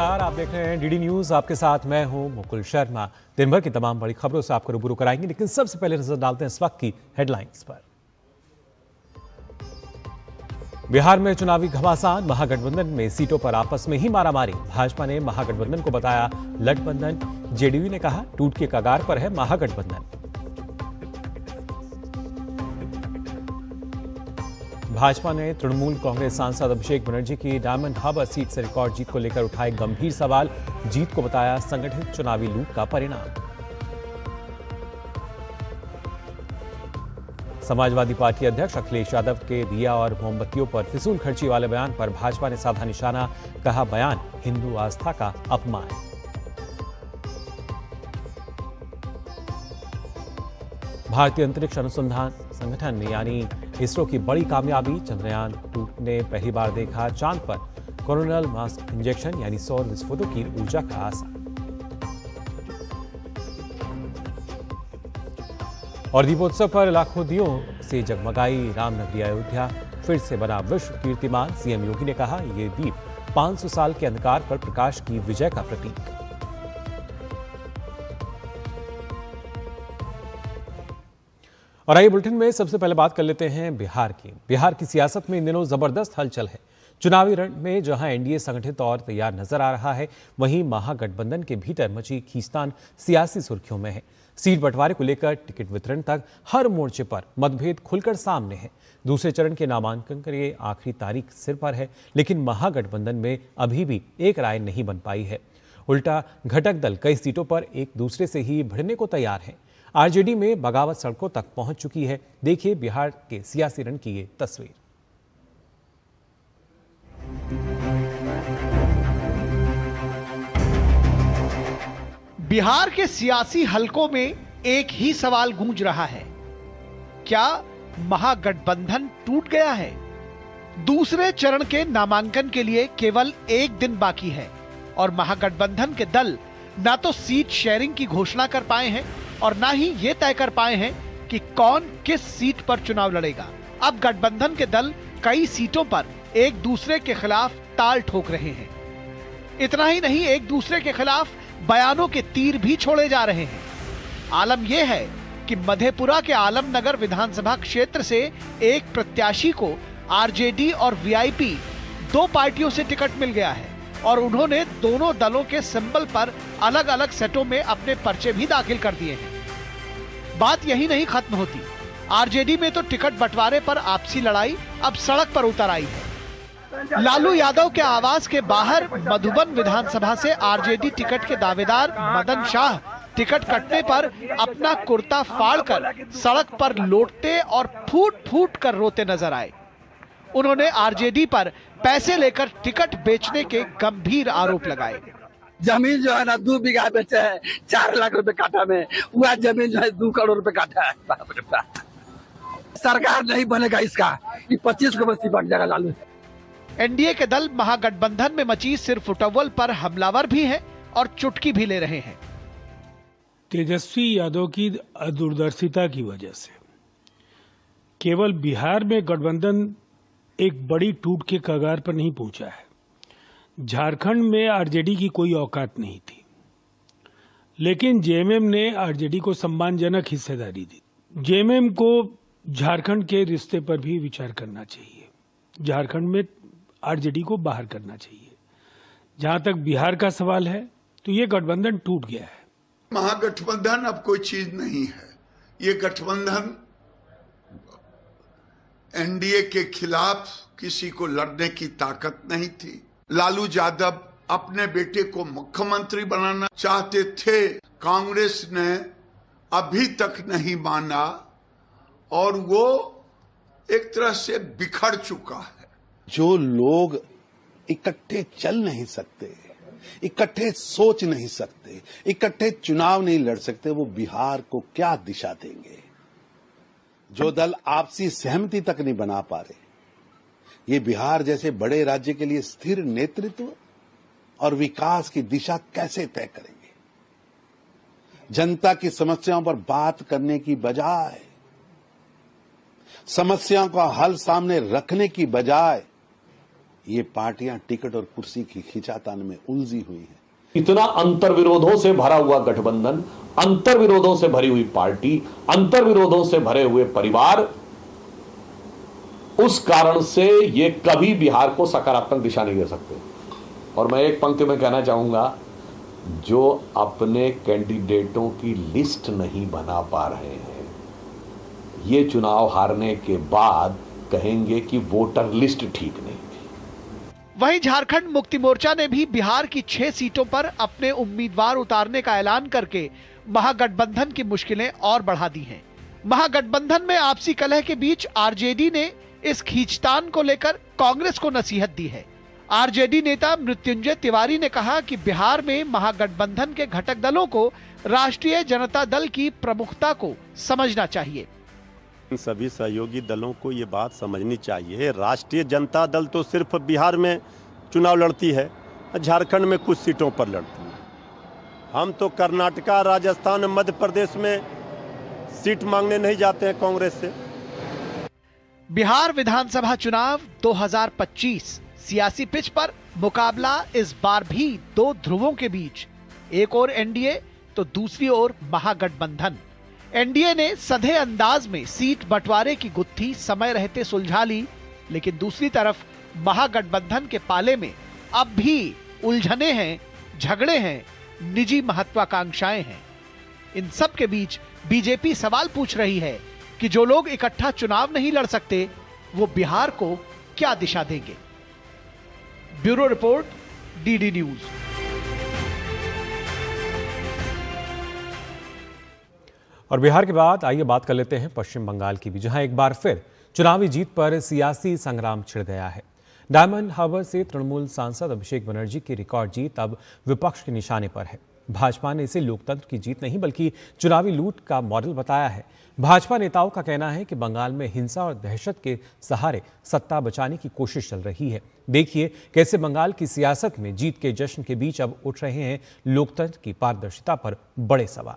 नमस्कार, आप देख रहे हैं डीडी न्यूज। आपके साथ मैं हूं मुकुल शर्मा। दिन भर की तमाम बड़ी खबरों से आपको रूबरू कराएंगे, लेकिन सबसे पहले नजर डालते हैं इस वक्त की हेडलाइंस पर। बिहार में चुनावी घमासान, महागठबंधन में सीटों पर आपस में ही मारामारी। भाजपा ने महागठबंधन को बताया लठबंधन। जेडीयू ने कहा टूट के कगार पर है महागठबंधन। भाजपा ने तृणमूल कांग्रेस सांसद अभिषेक बनर्जी की डायमंड हार्बर सीट से रिकॉर्ड जीत को लेकर उठाए गंभीर सवाल। जीत को बताया संगठित चुनावी लूट का परिणाम। समाजवादी पार्टी अध्यक्ष अखिलेश यादव के दिया और मोमबत्तियों पर फिजूल खर्ची वाले बयान पर भाजपा ने साधा निशाना। कहा बयान हिंदू आस्था का अपमान। भारतीय अंतरिक्ष अनुसंधान संगठन यानी इसरो की बड़ी कामयाबी। चंद्रयान 2 ने पहली बार देखा चांद पर कोरोनल मास इंजेक्शन यानी सौर विस्फोटों की ऊर्जा का असर। और दीपोत्सव पर लाखों दियों से जगमगाई रामनगरी अयोध्या। फिर से बना विश्व कीर्तिमान। सीएम योगी ने कहा ये दीप 500 साल के अंधकार पर प्रकाश की विजय का प्रतीक। और आइए बुलेटिन में सबसे पहले बात कर लेते हैं बिहार की। बिहार की सियासत में इन दिनों जबरदस्त हलचल है। चुनावी रण में जहां एनडीए संगठित और तैयार नजर आ रहा है, वहीं महागठबंधन के भीतर मची खींचतान सियासी सुर्खियों में है। सीट बंटवारे को लेकर टिकट वितरण तक हर मोर्चे पर मतभेद खुलकर सामने है। दूसरे चरण के नामांकन के लिए आखिरी तारीख सिर पर है, लेकिन महागठबंधन में अभी भी एक राय नहीं बन पाई है। उल्टा घटक दल कई सीटों पर एक दूसरे से ही भिड़ने को तैयार है। आरजेडी में बगावत सड़कों तक पहुंच चुकी है। देखिए बिहार के सियासी रण की ये तस्वीर। बिहार के सियासी हलकों में एक ही सवाल गूंज रहा है, क्या महागठबंधन टूट गया है? दूसरे चरण के नामांकन के लिए केवल एक दिन बाकी है और महागठबंधन के दल ना तो सीट शेयरिंग की घोषणा कर पाए हैं और ना ही ये तय कर पाए हैं कि कौन किस सीट पर चुनाव लड़ेगा। अब गठबंधन के दल कई सीटों पर एक दूसरे के खिलाफ ताल ठोक रहे हैं। इतना ही नहीं, एक दूसरे के खिलाफ बयानों के तीर भी छोड़े जा रहे हैं। आलम यह है कि मधेपुरा के आलमनगर विधानसभा क्षेत्र से एक प्रत्याशी को आरजेडी और वीआईपी दो पार्टियों से टिकट मिल गया है और उन्होंने दोनों दलों के सिंबल पर अलग अलग सेटों में अपने पर्चे भी दाखिल कर दिए हैं। बात यही नहीं खत्म होती। आरजेडी में तो टिकट बंटवारे पर आपसी लड़ाई अब सड़क पर उतर आई है। लालू यादव के आवास के बाहर मधुबन विधानसभा से आरजेडी टिकट के दावेदार मदन शाह टिकट कटने पर अपना कुर्ता फाड़कर सड़क पर लौटते और फूट फूट कर रोते नजर आए। उन्होंने आरजेडी पर पैसे लेकर टिकट बेचने के गंभीर आरोप लगाए। जमीन जो है ना 2 बीघा बेचे है 4 लाख रुपए काठा में, वह जमीन जो है 2 करोड़ रुपए काठा है। सरकार नहीं बनेगा इसका, ये 25 को बस्ती बन जाएगा लालू। एनडीए के दल महागठबंधन में मची सिर्फ फुटबॉल पर हमलावर भी हैं और चुटकी भी ले रहे हैं। तेजस्वी यादव की दूरदर्शिता की वजह से केवल बिहार में गठबंधन एक बड़ी टूट के कगार पर नहीं पहुंचा है। झारखंड में आरजेडी की कोई औकात नहीं थी, लेकिन जेएमएम ने आरजेडी को सम्मानजनक हिस्सेदारी दी। जेएमएम को झारखंड के रिश्ते पर भी विचार करना चाहिए। झारखंड में आरजेडी को बाहर करना चाहिए। जहां तक बिहार का सवाल है, तो ये गठबंधन टूट गया है। महागठबंधन अब कोई चीज नहीं है। ये गठबंधन एनडीए के खिलाफ किसी को लड़ने की ताकत नहीं थी। लालू यादव अपने बेटे को मुख्यमंत्री बनाना चाहते थे, कांग्रेस ने अभी तक नहीं माना और वो एक तरह से बिखर चुका है। जो लोग इकट्ठे चल नहीं सकते, इकट्ठे सोच नहीं सकते, इकट्ठे चुनाव नहीं लड़ सकते, वो बिहार को क्या दिशा देंगे? जो दल आपसी सहमति तक नहीं बना पा रहे, ये बिहार जैसे बड़े राज्य के लिए स्थिर नेतृत्व और विकास की दिशा कैसे तय करेंगे? जनता की समस्याओं पर बात करने की बजाय, समस्याओं का हल सामने रखने की बजाय ये पार्टियां टिकट और कुर्सी की खींचातान में उलझी हुई हैं। इतना अंतर्विरोधों से भरा हुआ गठबंधन, अंतर्विरोधों से भरी हुई पार्टी, अंतर्विरोधों से भरे हुए परिवार, उस कारण से ये कभी बिहार को सकारात्मक दिशा नहीं दे सकते। और मैं एक पंक्ति में कहना चाहूंगा, जो अपने कैंडिडेटों की लिस्ट नहीं बना पा रहे हैं, ये चुनाव हारने के बाद कहेंगे कि वोटर लिस्ट ठीक नहीं थी। वहीं झारखंड मुक्ति मोर्चा ने भी बिहार की 6 सीटों पर अपने उम्मीदवार उतारने का ऐलान करके महागठबंधन की मुश्किलें और बढ़ा दी हैं। महागठबंधन में आपसी कलह के बीच आरजेडी ने इस खींचतान को लेकर कांग्रेस को नसीहत दी है। आरजेडी नेता मृत्युंजय तिवारी ने कहा कि बिहार में महागठबंधन के घटक दलों को राष्ट्रीय जनता दल की प्रमुखता को समझना चाहिए। इन सभी सहयोगी दलों को ये बात समझनी चाहिए, राष्ट्रीय जनता दल तो सिर्फ बिहार में चुनाव लड़ती है, झारखंड में कुछ सीटों पर लड़ती है। हम तो कर्नाटका, राजस्थान, मध्य प्रदेश में सीट मांगने नहीं जाते हैं कांग्रेस से। बिहार विधानसभा चुनाव 2025 सियासी पिच पर मुकाबला इस बार भी 2 ध्रुवों के बीच, एक ओर एनडीए तो दूसरी ओर महागठबंधन। एनडीए ने सधे अंदाज में सीट बंटवारे की गुत्थी समय रहते सुलझा ली, लेकिन दूसरी तरफ महागठबंधन के पाले में अब भी उलझने हैं, झगड़े हैं, निजी महत्वाकांक्षाएं हैं। इन सब के बीच बीजेपी सवाल पूछ रही है कि जो लोग इकट्ठा चुनाव नहीं लड़ सकते, वो बिहार को क्या दिशा देंगे। Bureau report, DD news. और बिहार के बाद आइए बात कर लेते हैं पश्चिम बंगाल की भी, जहां एक बार फिर चुनावी जीत पर सियासी संग्राम छिड़ गया है। डायमंड हार्बर से तृणमूल सांसद अभिषेक बनर्जी की रिकॉर्ड जीत अब विपक्ष के निशाने पर है। भाजपा ने इसे लोकतंत्र की जीत नहीं बल्कि चुनावी लूट का मॉडल बताया है। भाजपा नेताओं का कहना है कि बंगाल में हिंसा और दहशत के सहारे सत्ता बचाने की कोशिश चल रही है। देखिए कैसे बंगाल की सियासत में जीत के जश्न के बीच अब उठ रहे हैं लोकतंत्र की पारदर्शिता पर बड़े सवाल।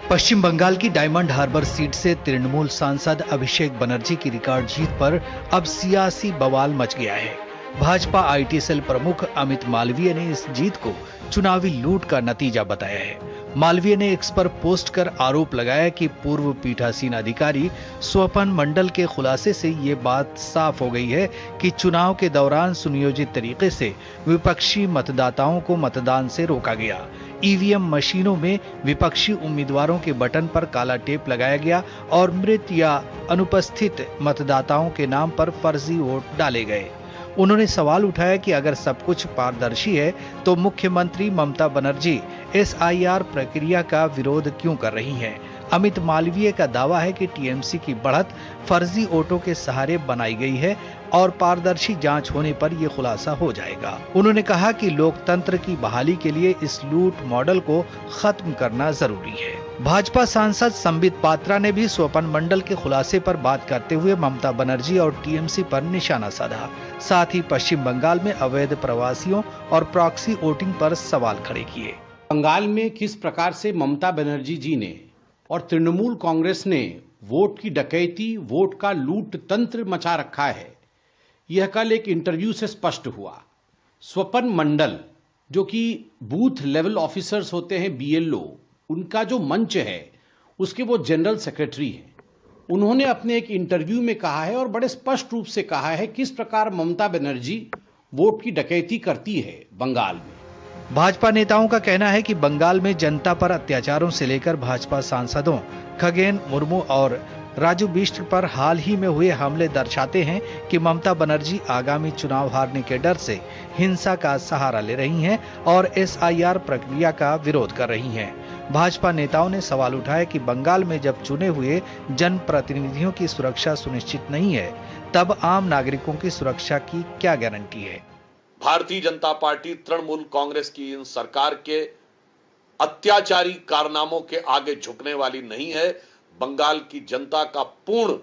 पश्चिम बंगाल की डायमंड हार्बर सीट से तृणमूल सांसद अभिषेक बनर्जी की रिकॉर्ड जीत पर अब सियासी बवाल मच गया है। भाजपा आईटी सेल प्रमुख अमित मालवीय ने इस जीत को चुनावी लूट का नतीजा बताया है। मालवीय ने एक्स पर पोस्ट कर आरोप लगाया कि पूर्व पीठासीन अधिकारी स्वपन मंडल के खुलासे से ये बात साफ हो गई है कि चुनाव के दौरान सुनियोजित तरीके से विपक्षी मतदाताओं को मतदान से रोका गया। ईवीएम मशीनों में विपक्षी उम्मीदवारों के बटन पर काला टेप लगाया गया और मृत या अनुपस्थित मतदाताओं के नाम पर फर्जी वोट डाले गए। उन्होंने सवाल उठाया कि अगर सब कुछ पारदर्शी है तो मुख्यमंत्री ममता बनर्जी एसआईआर प्रक्रिया का विरोध क्यों कर रही हैं? अमित मालवीय का दावा है कि टीएमसी की बढ़त फर्जी वोटों के सहारे बनाई गई है और पारदर्शी जांच होने पर यह खुलासा हो जाएगा। उन्होंने कहा कि लोकतंत्र की बहाली के लिए इस लूट मॉडल को खत्म करना जरूरी है। भाजपा सांसद संबित पात्रा ने भी स्वपन मंडल के खुलासे पर बात करते हुए ममता बनर्जी और टीएमसी पर निशाना साधा। साथ ही पश्चिम बंगाल में अवैध प्रवासियों और प्रॉक्सी वोटिंग पर सवाल खड़े किए। बंगाल में किस प्रकार से ममता बनर्जी जी ने और तृणमूल कांग्रेस ने वोट की डकैती, वोट का लूट तंत्र मचा रखा है, यह कल एक इंटरव्यू से स्पष्ट हुआ। स्वपन मंडल जो कि बूथ लेवल ऑफिसर्स होते हैं, बीएलओ, उनका जो मंच है उसके वो जनरल सेक्रेटरी हैं। उन्होंने अपने एक इंटरव्यू में कहा है और बड़े स्पष्ट रूप से कहा है किस प्रकार ममता बनर्जी वोट की डकैती करती है बंगाल में। भाजपा नेताओं का कहना है कि बंगाल में जनता पर अत्याचारों से लेकर भाजपा सांसदों खगेन मुर्मू और राजू बिष्ट पर हाल ही में हुए हमले दर्शाते हैं कि ममता बनर्जी आगामी चुनाव हारने के डर से हिंसा का सहारा ले रही हैं और एसआईआर प्रक्रिया का विरोध कर रही हैं। भाजपा नेताओं ने सवाल उठाया कि बंगाल में जब चुने हुए जनप्रतिनिधियों की सुरक्षा सुनिश्चित नहीं है, तब आम नागरिकों की सुरक्षा की क्या गारंटी है। भारतीय जनता पार्टी तृणमूल कांग्रेस की इन सरकार के अत्याचारी कारनामों के आगे झुकने वाली नहीं है। बंगाल की जनता का पूर्ण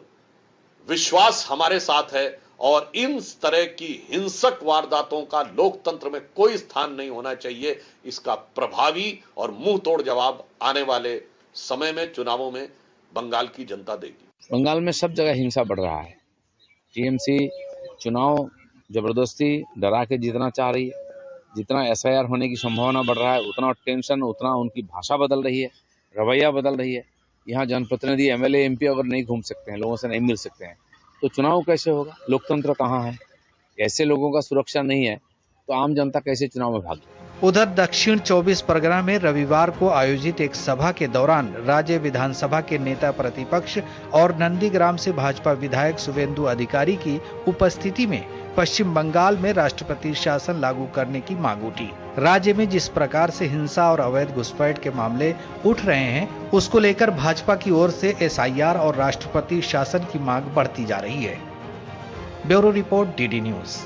विश्वास हमारे साथ है और इन तरह की हिंसक वारदातों का लोकतंत्र में कोई स्थान नहीं होना चाहिए। इसका प्रभावी और मुंह तोड़ जवाब आने वाले समय में चुनावों में बंगाल की जनता देगी। बंगाल में सब जगह हिंसा बढ़ रहा है टीएमसी चुनाव जबरदस्ती डरा के जीतना चाह रही है। जितना एसआईआर होने की संभावना बढ़ रहा है उतना टेंशन, उतना उनकी भाषा बदल रही है, रवैया बदल रही है। यहाँ जनप्रतिनिधि एमएलए एमपी अगर नहीं घूम सकते हैं, लोगों से नहीं मिल सकते हैं, तो चुनाव कैसे होगा? लोकतंत्र कहाँ है? ऐसे लोगों का सुरक्षा नहीं है तो आम जनता कैसे चुनाव में भाग? उधर दक्षिण 24 परगना में रविवार को आयोजित एक सभा के दौरान राज्य विधानसभा के नेता प्रतिपक्ष और नंदीग्राम से भाजपा विधायक शुभेंदु अधिकारी की उपस्थिति में पश्चिम बंगाल में राष्ट्रपति शासन लागू करने की मांग उठी। राज्य में जिस प्रकार से हिंसा और अवैध घुसपैठ के मामले उठ रहे हैं, उसको लेकर भाजपा की ओर से एसआईआर और राष्ट्रपति शासन की मांग बढ़ती जा रही है। Bureau report, DD news.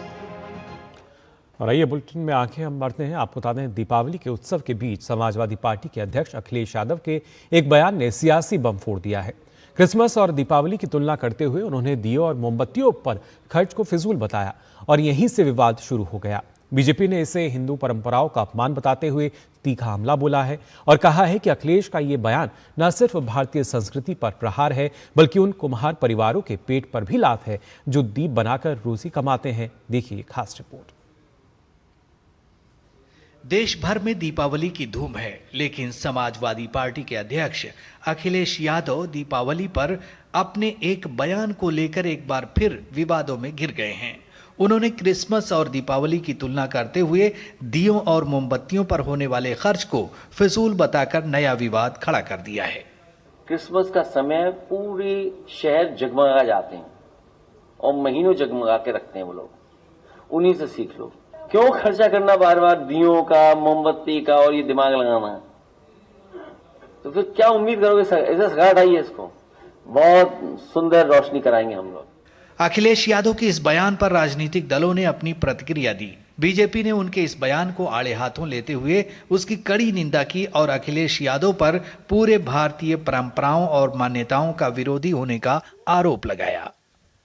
और आइए बुलेटिन में आंखें हम बढ़ते हैं। आपको बता दें, दीपावली के उत्सव के बीच समाजवादी पार्टी के अध्यक्ष अखिलेश यादव के एक बयान ने सियासी बम फोड़ दिया है। क्रिसमस और दीपावली की तुलना करते हुए उन्होंने दियों और मोमबत्तियों पर खर्च को फिजूल बताया और यहीं से विवाद शुरू हो गया। बीजेपी ने इसे हिंदू परंपराओं का अपमान बताते हुए तीखा हमला बोला है और कहा है कि अखिलेश का ये बयान न सिर्फ भारतीय संस्कृति पर प्रहार है, बल्कि उन कुम्हार परिवारों के पेट पर भी लात है जो दीप बनाकर रोजी कमाते हैं। देखिए खास रिपोर्ट। देश भर में दीपावली की धूम है, लेकिन समाजवादी पार्टी के अध्यक्ष अखिलेश यादव दीपावली पर अपने एक बयान को लेकर एक बार फिर विवादों में घिर गए हैं। उन्होंने क्रिसमस और दीपावली की तुलना करते हुए दियों और मोमबत्तियों पर होने वाले खर्च को फिजूल बताकर नया विवाद खड़ा कर दिया है। क्रिसमस का समय पूरी शहर जगमगा जाते हैं और महीनों जगमगा के रखते हैं वो लोग, उन्हीं से सीख लो। क्यों खर्चा करना बार बार दियों का, मोमबत्ती का और ये दिमाग लगाना? तो फिर क्या उम्मीद करोगे? ऐसा सगा हटाइए इसको, बहुत सुंदर रोशनी कराएंगे हम लोग। अखिलेश यादव के इस बयान पर राजनीतिक दलों ने अपनी प्रतिक्रिया दी। बीजेपी ने उनके इस बयान को आड़े हाथों लेते हुए उसकी कड़ी निंदा की और अखिलेश यादव पर पूरे भारतीय परंपराओं और मान्यताओं का विरोधी होने का आरोप लगाया।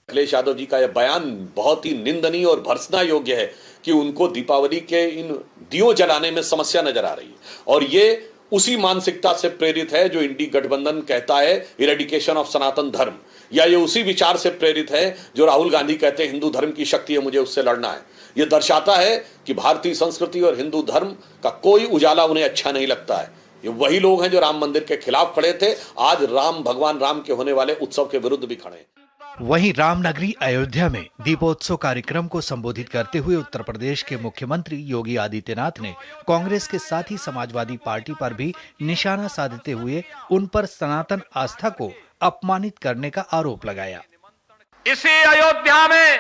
अखिलेश यादव जी का यह बयान बहुत ही निंदनीय और भर्त्सना योग्य है कि उनको दीपावली के इन दियों जलाने में समस्या नजर आ रही है और ये उसी मानसिकता से प्रेरित है जो इंडी गठबंधन कहता है इरेडिकेशन ऑफ सनातन धर्म, या ये उसी विचार से प्रेरित है जो राहुल गांधी कहते हैं हिंदू धर्म की शक्ति है, मुझे उससे लड़ना है। यह दर्शाता है कि भारतीय संस्कृति और हिंदू धर्म का कोई उजाला उन्हें अच्छा नहीं लगता है। ये वही लोग हैं जो राम मंदिर के खिलाफ खड़े थे, आज भगवान राम के होने वाले उत्सव के विरुद्ध भी खड़े हैं। वहीं रामनगरी अयोध्या में दीपोत्सव कार्यक्रम को संबोधित करते हुए उत्तर प्रदेश के मुख्यमंत्री योगी आदित्यनाथ ने कांग्रेस के साथ ही समाजवादी पार्टी पर भी निशाना साधते हुए उन पर सनातन आस्था को अपमानित करने का आरोप लगाया। इसी अयोध्या में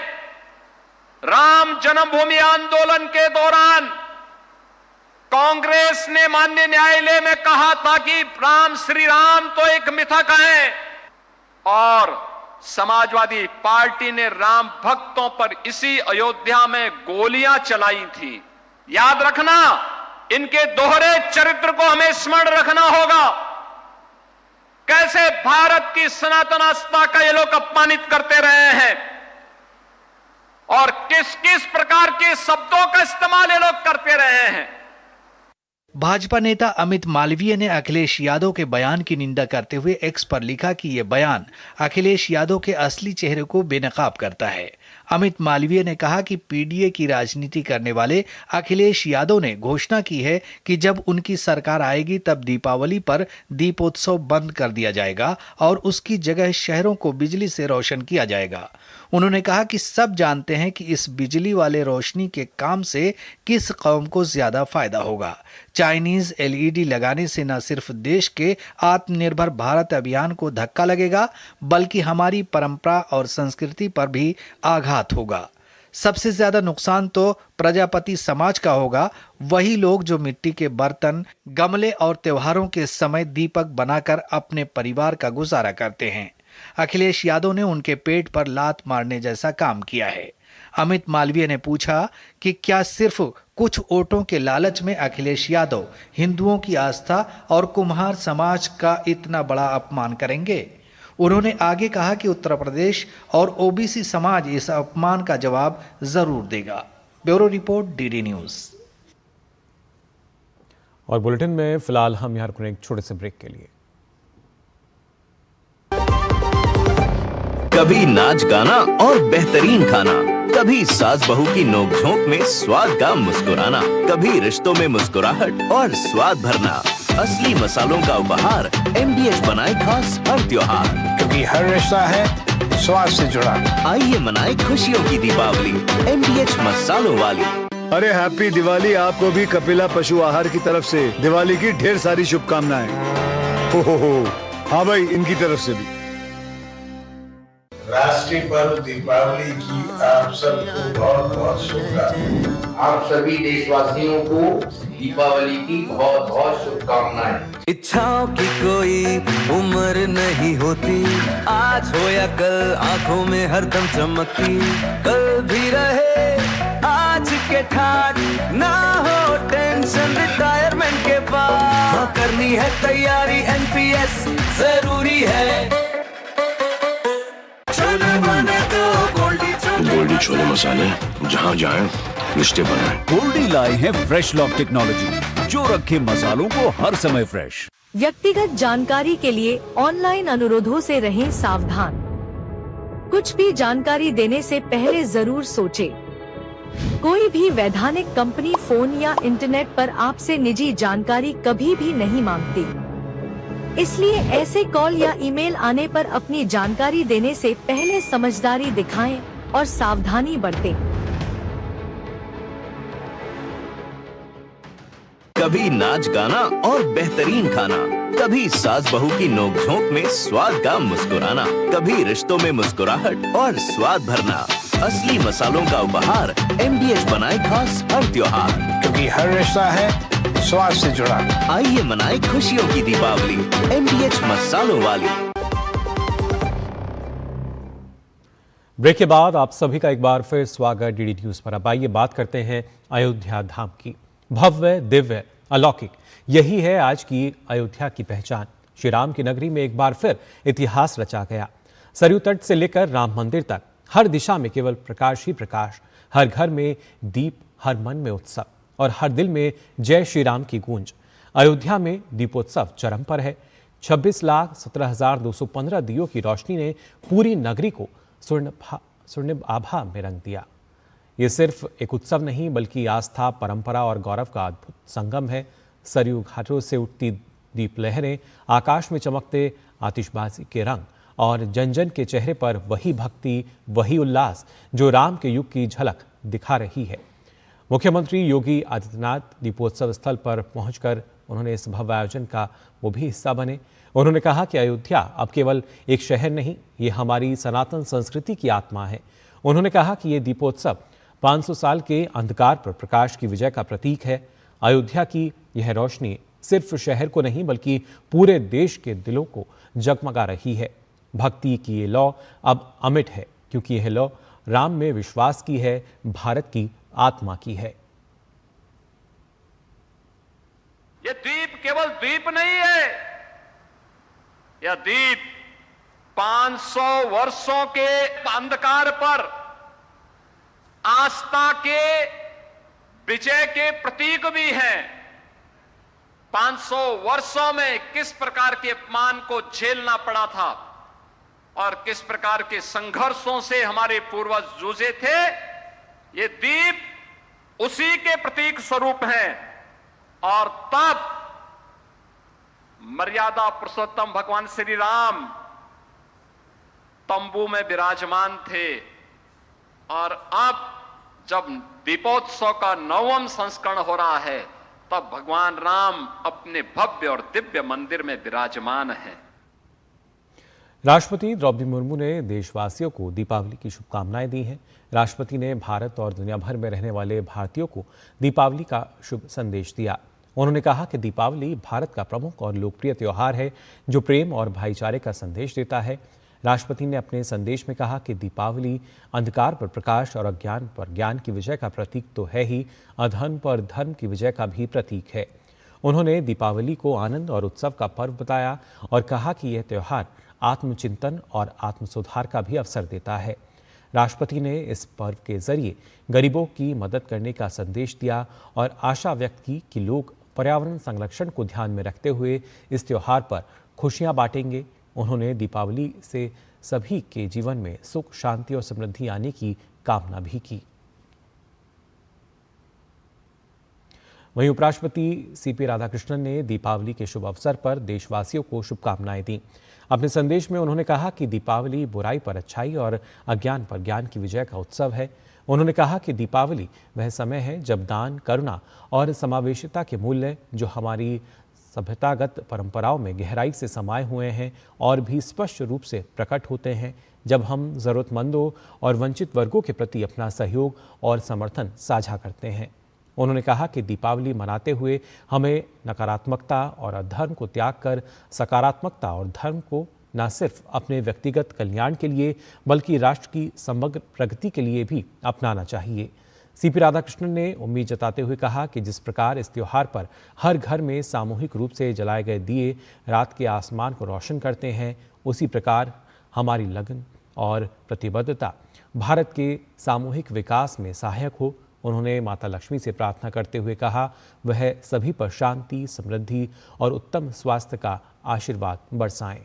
राम जन्मभूमि आंदोलन के दौरान कांग्रेस ने माननीय न्यायालय में कहा था कि राम श्री राम तो एक मिथक है, और समाजवादी पार्टी ने राम भक्तों पर इसी अयोध्या में गोलियां चलाई थी। याद रखना, इनके दोहरे चरित्र को हमें स्मरण रखना होगा। कैसे भारत की सनातन आस्था का ये लोग अपमानित करते रहे हैं और किस किस प्रकार के शब्दों का इस्तेमाल ये लोग करते रहे हैं। भाजपा नेता अमित मालवीय ने अखिलेश यादव के बयान की निंदा करते हुए एक्स पर लिखा कि यह बयान अखिलेश यादव के असली चेहरे को बेनकाब करता है। अमित मालवीय ने कहा कि पीडीए की राजनीति करने वाले अखिलेश यादव ने घोषणा की है कि जब उनकी सरकार आएगी तब दीपावली पर दीपोत्सव बंद कर दिया जाएगा और उसकी जगह शहरों को बिजली से रोशन किया जाएगा। उन्होंने कहा कि सब जानते हैं कि इस बिजली वाले रोशनी के काम से किस कौम को ज्यादा फायदा होगा। चाइनीज एलईडी लगाने से न सिर्फ देश के आत्मनिर्भर भारत अभियान को धक्का लगेगा, बल्कि हमारी परंपरा और संस्कृति पर भी आघात होगा। सबसे ज्यादा नुकसान तो प्रजापति समाज का होगा, वही लोग जो मिट्टी के बर्तन, गमले और त्योहारों के समय दीपक बनाकर अपने परिवार का गुजारा करते हैं। अखिलेश यादव ने उनके पेट पर लात मारने जैसा काम किया है। अमित मालवीय ने पूछा कि क्या सिर्फ कुछ वोटों के लालच में अखिलेश यादव हिंदुओं की आस्था और कुम्हार समाज का इतना बड़ा अपमान करेंगे। उन्होंने आगे कहा कि उत्तर प्रदेश और ओबीसी समाज इस अपमान का जवाब जरूर देगा। Bureau report, DD news. और बुलेटिन में फिलहाल हम यहाँ रुकने एक छोटे से ब्रेक के लिए। कभी नाच गाना और बेहतरीन खाना, कभी सास बहू की नोक-झोंक में स्वाद का मुस्कुराना, कभी रिश्तों में मुस्कुराहट और स्वाद भरना। असली मसालों का उपहार MDH बनाए खास हर त्योहार, क्योंकि हर रिश्ता है स्वाद से जुड़ा। आइए मनाए खुशियों की दीपावली MDH मसालों वाली। अरे हैप्पी दिवाली आपको भी कपिला पशु आहार की तरफ से दिवाली की ढेर सारी शुभकामनाएं। हो हाँ भाई, इनकी तरफ से भी। राष्ट्रीय पर्व दीपावली की आप सबको बहुत बहुत शुभकामनाएं। आप सभी देशवासियों को दीपावली की बहुत बहुत शुभकामनाएं। इच्छाओं की कोई उम्र नहीं होती, आज हो या कल आंखों में हरदम चमकती, कल भी रहे आज के ठाट, ना हो टेंशन रिटायरमेंट के बाद, हाँ करनी है तैयारी NPS जरूरी है। गोल्डी छोले मसाले, जहाँ जाएं रिश्ते बनाएं। गोल्डी लाए हैं फ्रेश लॉक टेक्नोलॉजी, जो रखे मसालों को हर समय फ्रेश। व्यक्तिगत जानकारी के लिए ऑनलाइन अनुरोधों से रहें सावधान। कुछ भी जानकारी देने से पहले जरूर सोचें। कोई भी वैधानिक कंपनी फोन या इंटरनेट पर आपसे निजी जानकारी कभी भी नहीं मांगती, इसलिए ऐसे कॉल या ईमेल आने पर अपनी जानकारी देने से पहले समझदारी दिखाएं और सावधानी बरतें। कभी नाच गाना और बेहतरीन खाना, कभी सास बहू की नोक-झोंक में स्वाद का मुस्कुराना, कभी रिश्तों में मुस्कुराहट और स्वाद भरना। असली मसालों का उपहार MDH बनाए खास हर त्योहार, क्योंकि हर रिश्ता है स्वाद से जुड़ा। आइए मनाए खुशियों की दीपावली MDH मसालों वाली। ब्रेक के बाद आप सभी का एक बार फिर स्वागत DD न्यूज पर। अब आइए बात करते हैं अयोध्या धाम की। भव्य, दिव्य, अलौकिक, यही है आज की अयोध्या की पहचान। श्री राम की नगरी में एक बार फिर इतिहास रचा गया। सरयू तट से लेकर राम मंदिर तक हर दिशा में केवल प्रकाश ही प्रकाश, हर घर में दीप, हर मन में उत्सव और हर दिल में जय श्री राम की गूंज। अयोध्या में दीपोत्सव चरम पर है। 26,17,215 दियों की रोशनी ने पूरी नगरी को स्वर्ण आभा में रंग दिया। ये सिर्फ एक उत्सव नहीं बल्कि आस्था, परंपरा और गौरव का अद्भुत संगम है। सरयू घाटों से उठती दीप लहरें, आकाश में चमकते आतिशबाजी के रंग और जन जन के चेहरे पर वही भक्ति, वही उल्लास जो राम के युग की झलक दिखा रही है। मुख्यमंत्री योगी आदित्यनाथ दीपोत्सव स्थल पर पहुंचकर उन्होंने इस भव्य आयोजन का वो भी हिस्सा बने। उन्होंने कहा कि अयोध्या अब केवल एक शहर नहीं, ये हमारी सनातन संस्कृति की आत्मा है। उन्होंने कहा कि ये दीपोत्सव 500 साल के अंधकार पर प्रकाश की विजय का प्रतीक है। अयोध्या की यह रोशनी सिर्फ शहर को नहीं बल्कि पूरे देश के दिलों को जगमगा रही है। भक्ति की ये लौ अब अमिट है, क्योंकि यह लौ राम में विश्वास की है, भारत की आत्मा की है। ये दीप केवल दीप नहीं है, यह दीप 500 वर्षों के अंधकार पर आस्था के विजय के प्रतीक भी हैं। 500 वर्षों में किस प्रकार के अपमान को झेलना पड़ा था और किस प्रकार के संघर्षों से हमारे पूर्वज जूझे थे, ये दीप उसी के प्रतीक स्वरूप हैं। और तब मर्यादा पुरुषोत्तम भगवान श्री राम तंबू में विराजमान थे और अब जब दीपोत्सव का 9वां संस्करण हो रहा है तब भगवान राम अपने भव्य और दिव्य मंदिर में विराजमान हैं। राष्ट्रपति द्रौपदी मुर्मू ने देशवासियों को दीपावली की शुभकामनाएं दी हैं। राष्ट्रपति ने भारत और दुनिया भर में रहने वाले भारतीयों को दीपावली का शुभ संदेश दिया। उन्होंने कहा कि दीपावली भारत का प्रमुख और लोकप्रिय त्योहार है जो प्रेम और भाईचारे का संदेश देता है। राष्ट्रपति ने अपने संदेश में कहा कि दीपावली अंधकार पर प्रकाश और अज्ञान पर ज्ञान की विजय का प्रतीक तो है ही, अधर्म पर धर्म की विजय का भी प्रतीक है। उन्होंने दीपावली को आनंद और उत्सव का पर्व बताया और कहा कि यह त्यौहार आत्मचिंतन और आत्मसुधार का भी अवसर देता है। राष्ट्रपति ने इस पर्व के जरिए गरीबों की मदद करने का संदेश दिया और आशा व्यक्त की कि लोग पर्यावरण संरक्षण को ध्यान में रखते हुए इस त्यौहार पर खुशियां बांटेंगे, उन्होंने दीपावली से सभी के जीवन में सुख, शांति और समृद्धि आने की कामना भी की। वहीं उपराष्ट्रपति सीपी राधाकृष्णन ने दीपावली के शुभ अवसर पर देशवासियों को शुभकामनाएं दी। अपने संदेश में उन्होंने कहा कि दीपावली बुराई पर अच्छाई और अज्ञान पर ज्ञान की विजय का उत्सव है। उन्होंने कहा कि दीपावली वह समय है जब दान, करुणा और समावेशिता के मूल्य जो हमारी सभ्यतागत परंपराओं में गहराई से समाये हुए हैं और भी स्पष्ट रूप से प्रकट होते हैं, जब हम जरूरतमंदों और वंचित वर्गों के प्रति अपना सहयोग और समर्थन साझा करते हैं। उन्होंने कहा कि दीपावली मनाते हुए हमें नकारात्मकता और अधर्म को त्याग कर सकारात्मकता और धर्म को न सिर्फ अपने व्यक्तिगत कल्याण के लिए बल्कि राष्ट्र की समग्र प्रगति के लिए भी अपनाना चाहिए। सीपी राधाकृष्णन ने उम्मीद जताते हुए कहा कि जिस प्रकार इस त्योहार पर हर घर में सामूहिक रूप से जलाए गए दिए रात के आसमान को रोशन करते हैं, उसी प्रकार हमारी लगन और प्रतिबद्धता भारत के सामूहिक विकास में सहायक हो। उन्होंने माता लक्ष्मी से प्रार्थना करते हुए कहा वह सभी पर शांति, समृद्धि और उत्तम स्वास्थ्य का आशीर्वाद बरसाएं।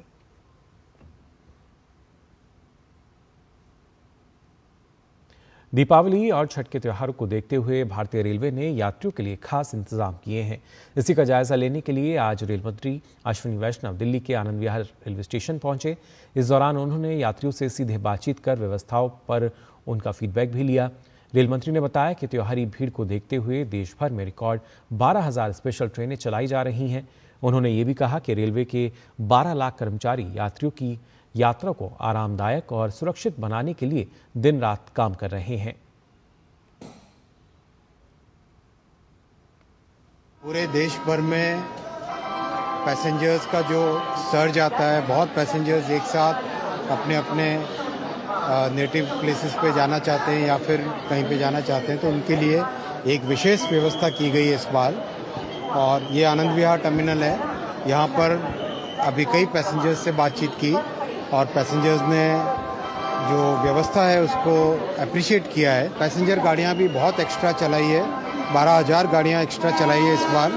दीपावली और छठ के त्योहारों को देखते हुए भारतीय रेलवे ने यात्रियों के लिए खास इंतजाम किए हैं। इसी का जायजा लेने के लिए आज रेल मंत्री अश्विनी वैष्णव दिल्ली के आनंद विहार रेलवे स्टेशन पहुंचे। इस दौरान उन्होंने यात्रियों से सीधे बातचीत कर व्यवस्थाओं पर उनका फीडबैक भी लिया। रेल मंत्री ने बताया कि त्योहारी भीड़ को देखते हुए देश भर में रिकॉर्ड 12,000 स्पेशल ट्रेनें चलाई जा रही हैं। उन्होंने ये भी कहा कि रेलवे के 12 लाख कर्मचारी यात्रियों की यात्रा को आरामदायक और सुरक्षित बनाने के लिए दिन रात काम कर रहे हैं। पूरे देश भर में पैसेंजर्स का जो सर्ज आता है, बहुत पैसेंजर्स एक साथ अपने अपने नेटिव प्लेसेस पे जाना चाहते हैं या फिर कहीं पे जाना चाहते हैं, तो उनके लिए एक विशेष व्यवस्था की गई है इस बार। और ये आनंद विहार टर्मिनल है, यहाँ पर अभी कई पैसेंजर्स से बातचीत की और पैसेंजर्स ने जो व्यवस्था है उसको अप्रिशिएट किया है। पैसेंजर गाड़ियाँ भी बहुत एक्स्ट्रा चलाई है, 12,000 गाड़ियाँ एक्स्ट्रा चलाई है इस बार,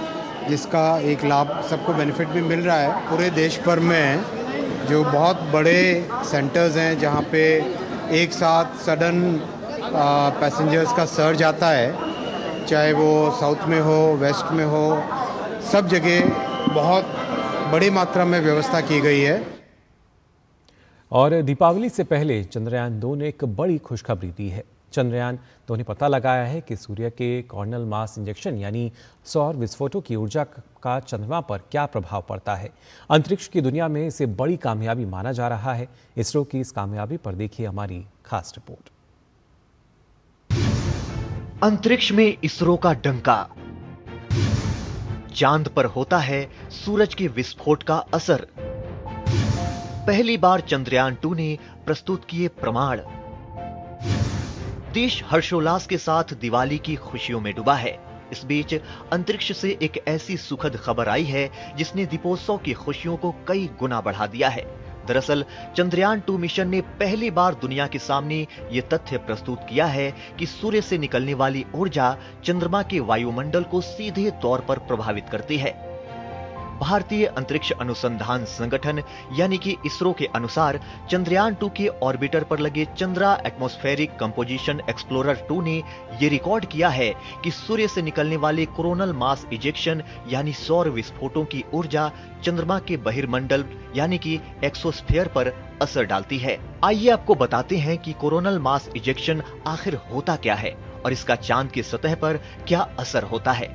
जिसका एक लाभ सबको बेनिफिट भी मिल रहा है। पूरे देश भर में जो बहुत बड़े सेंटर्स हैं जहाँ पे एक साथ सडन पैसेंजर्स का सर्ज आता है, चाहे वो साउथ में हो, वेस्ट में हो, सब जगह बहुत बड़ी मात्रा में व्यवस्था की गई है। और दीपावली से पहले चंद्रयान 2 ने एक बड़ी खुशखबरी दी है। चंद्रयान 2 ने पता लगाया है कि सूर्य के कोरोनल मास इंजेक्शन यानी सौर विस्फोटों की ऊर्जा का चंद्रमा पर क्या प्रभाव पड़ता है। अंतरिक्ष की दुनिया में इसे बड़ी कामयाबी माना जा रहा है। इसरो की इस कामयाबी पर देखिए हमारी खास रिपोर्ट। अंतरिक्ष में इसरो का डंका। चांद पर होता है सूरज के विस्फोट का असर। पहली बार चंद्रयान 2 ने प्रस्तुत किए प्रमाण। देश हर्षोल्लास के साथ दिवाली की खुशियों में डूबा है। इस बीच अंतरिक्ष से एक ऐसी सुखद खबर आई है जिसने दीपोत्सव की खुशियों को कई गुना बढ़ा दिया है। दरअसल चंद्रयान 2 मिशन ने पहली बार दुनिया के सामने ये तथ्य प्रस्तुत किया है कि सूर्य से निकलने वाली ऊर्जा चंद्रमा के वायुमंडल को सीधे तौर पर प्रभावित करती है। भारतीय अंतरिक्ष अनुसंधान संगठन यानी कि इसरो के अनुसार चंद्रयान 2 के ऑर्बिटर पर लगे चंद्रा एटमॉस्फेरिक कंपोजिशन एक्सप्लोरर 2 ने ये रिकॉर्ड किया है कि सूर्य से निकलने वाले कोरोनल मास इजेक्शन यानी सौर विस्फोटों की ऊर्जा चंद्रमा के बहिर्मंडल यानी कि एक्सोस्फीयर पर असर डालती है। आइए आपको बताते हैं कि कोरोनल मास इजेक्शन आखिर होता क्या है और इसका चांद की सतह पर क्या असर होता है।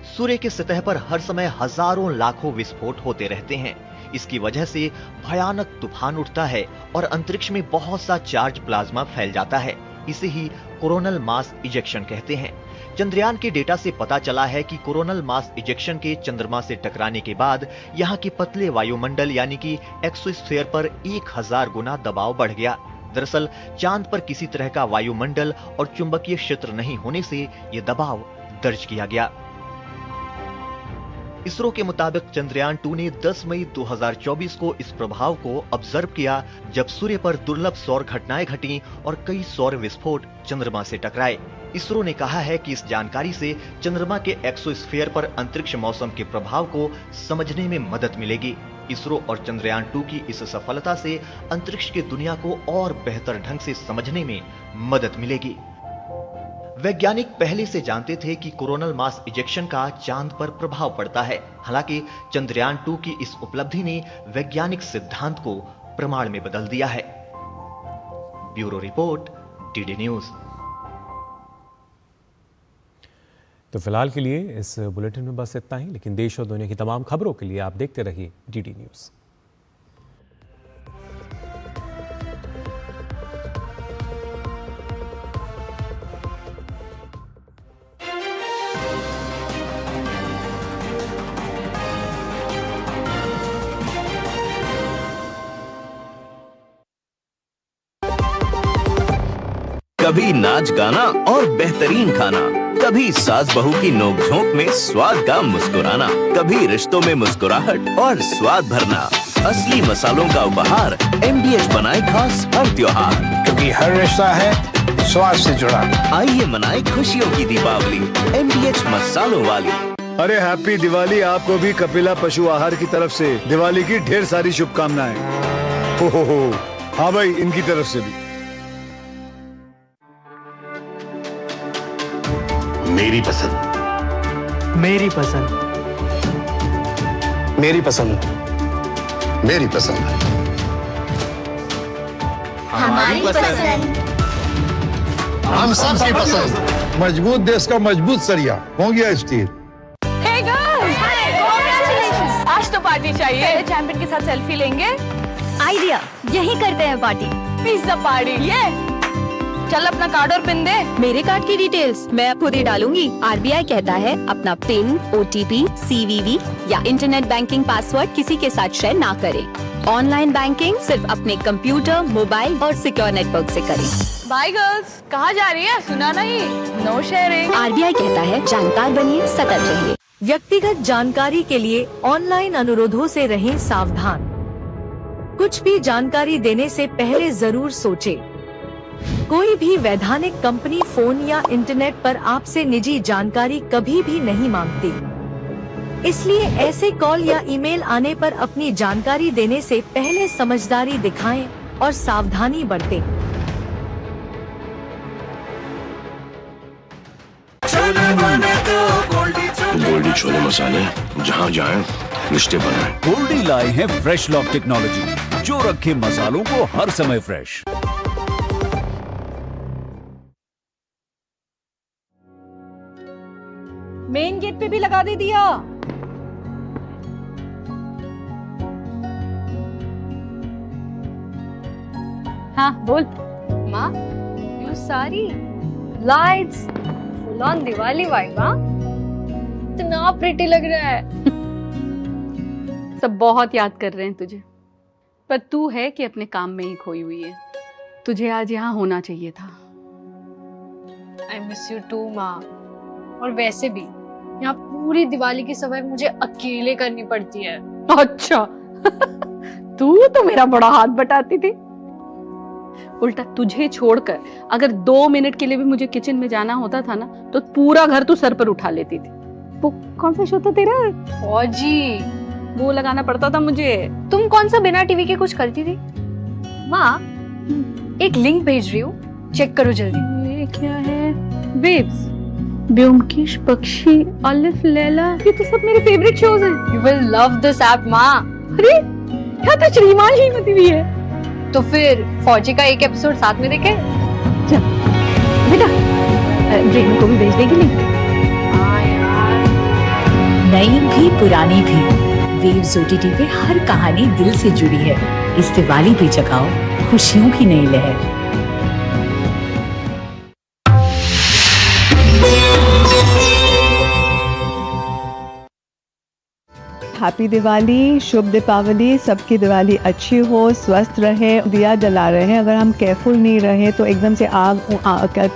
सूर्य की सतह पर हर समय हजारों लाखों विस्फोट होते रहते हैं। इसकी वजह से भयानक तूफान उठता है और अंतरिक्ष में बहुत सा चार्ज प्लाज्मा फैल जाता है। इसे ही कोरोनल मास इजेक्शन कहते हैं। चंद्रयान के डेटा से पता चला है कि कोरोनल मास इजेक्शन के चंद्रमा से टकराने के बाद यहाँ के पतले वायुमंडल यानी कि एक्सोस्फीयर पर 1000 गुना दबाव बढ़ गया। दरअसल चांद पर किसी तरह का वायुमंडल और चुंबकीय क्षेत्र नहीं होने से ये दबाव दर्ज किया गया। इसरो के मुताबिक चंद्रयान 2 ने 10 मई 2024 को इस प्रभाव को ऑब्जर्व किया जब सूर्य पर दुर्लभ सौर घटनाएं घटी और कई सौर विस्फोट चंद्रमा से टकराए। इसरो ने कहा है कि इस जानकारी से चंद्रमा के एक्सोस्फीयर पर अंतरिक्ष मौसम के प्रभाव को समझने में मदद मिलेगी। इसरो और चंद्रयान 2 की इस सफलता से अंतरिक्ष की दुनिया को और बेहतर ढंग से समझने में मदद मिलेगी। वैज्ञानिक पहले से जानते थे कि कोरोनल मास इजेक्शन का चांद पर प्रभाव पड़ता है। हालांकि चंद्रयान 2 की इस उपलब्धि ने वैज्ञानिक सिद्धांत को प्रमाण में बदल दिया है। Bureau report, DD news. तो फिलहाल के लिए इस बुलेटिन में बस इतना ही, लेकिन देश और दुनिया की तमाम खबरों के लिए आप देखते रहिए डीडी न्यूज। कभी नाच गाना और बेहतरीन खाना, कभी सास बहू की नोक-झोंक में स्वाद का मुस्कुराना, कभी रिश्तों में मुस्कुराहट और स्वाद भरना। असली मसालों का उपहार MDH बनाए खास हर त्योहार, क्योंकि हर रिश्ता है स्वाद से जुड़ा। आइए मनाए खुशियों की दीपावली MDH मसालों वाली। अरे हैप्पी दिवाली आपको भी कपिला पशु आहार की तरफ से दिवाली की ढेर सारी शुभकामनाएं। हो हाँ भाई, इनकी तरफ से भी। मेरी पसंद, मेरी पसंद, मेरी पसंद, मेरी पसंद, हमारी पसंद, हम सबकी पसंद। मजबूत देश का मजबूत सरिया हो गया steel. Hey girls! Hi! Congratulations! आज तो पार्टी चाहिए। चैंपियन के साथ सेल्फी लेंगे। आइडिया, यही करते हैं पार्टी। Pizza party. ये चल अपना कार्ड और पिन दे। मेरे कार्ड की डिटेल्स मैं खुद ही डालूंगी। RBI कहता है अपना पिन, OTP, CVV या इंटरनेट बैंकिंग पासवर्ड किसी के साथ शेयर ना करें। ऑनलाइन बैंकिंग सिर्फ अपने कंप्यूटर, मोबाइल और सिक्योर नेटवर्क से करें। बाय गर्ल्स, कहाँ जा रही है? सुना नहीं? No sharing. RBI कहता है जानकार बनिए, सतर्क रहिए। व्यक्तिगत जानकारी के लिए ऑनलाइन अनुरोधों से रहें सावधान। कुछ भी जानकारी देने से पहले जरूर सोचें। कोई भी वैधानिक कंपनी फोन या इंटरनेट पर आपसे निजी जानकारी कभी भी नहीं मांगती, इसलिए ऐसे कॉल या ईमेल आने पर अपनी जानकारी देने से पहले समझदारी दिखाएं और सावधानी बरतें। गोल्डी छोले मसाले, जहाँ जाएं रिश्ते बनाएं। गोल्डी लाए हैं फ्रेश लॉक टेक्नोलॉजी, जो रखे मसालों को हर समय फ्रेश। मेन गेट पे भी लगा दे दिया। हाँ बोल। माँ, यू सारी lights full on Diwali vibe. हाँ, इतना प्रिटी लग रहा है। सब बहुत याद कर रहे हैं तुझे, पर तू है कि अपने काम में ही खोई हुई है। तुझे आज यहाँ होना चाहिए था। आई मिस यू टू माँ। और वैसे भी यहाँ पूरी दिवाली की सफाई मुझे अकेले करनी पड़ती है। अच्छा तू तो मेरा बड़ा हाथ बटाती थी। उल्टा तुझे छोड़कर अगर 2 मिनट के लिए भी मुझे किचन में जाना होता था ना, तो पूरा घर तू सर पर उठा लेती थी। वो कौन सा शो था तेरा? फौजी। वो लगाना पड़ता था मुझे। तुम कौन सा बिना टीवी के कुछ करती थी? माँ, एक लिंक भेज रही हूँ, चेक करो जल्दी। ये क्या है? वेव्स, ब्योमकेश बख्शी, अलिफ लैला, ये तो सब मेरे फेवरेट शोज हैं। You will love this app, माँ। अरे क्या तो श्रीमान श्रीमती भी है। तो फिर फौजी का एक एपिसोड साथ में देखे। चल बेटा, ब्रेन को भी भेज देगी लिंक। हाँ यार। नई भी पुरानी भी, वेव्स OTT पे हर कहानी दिल से जुड़ी है। इस दिवाली पे जगाओ खुशियों की नई लहर। हैप्पी दिवाली, शुभ दीपावली। सबकी दिवाली अच्छी हो, स्वस्थ रहे। दिया जला रहे हैं, अगर हम केयरफुल नहीं रहे तो एकदम से आग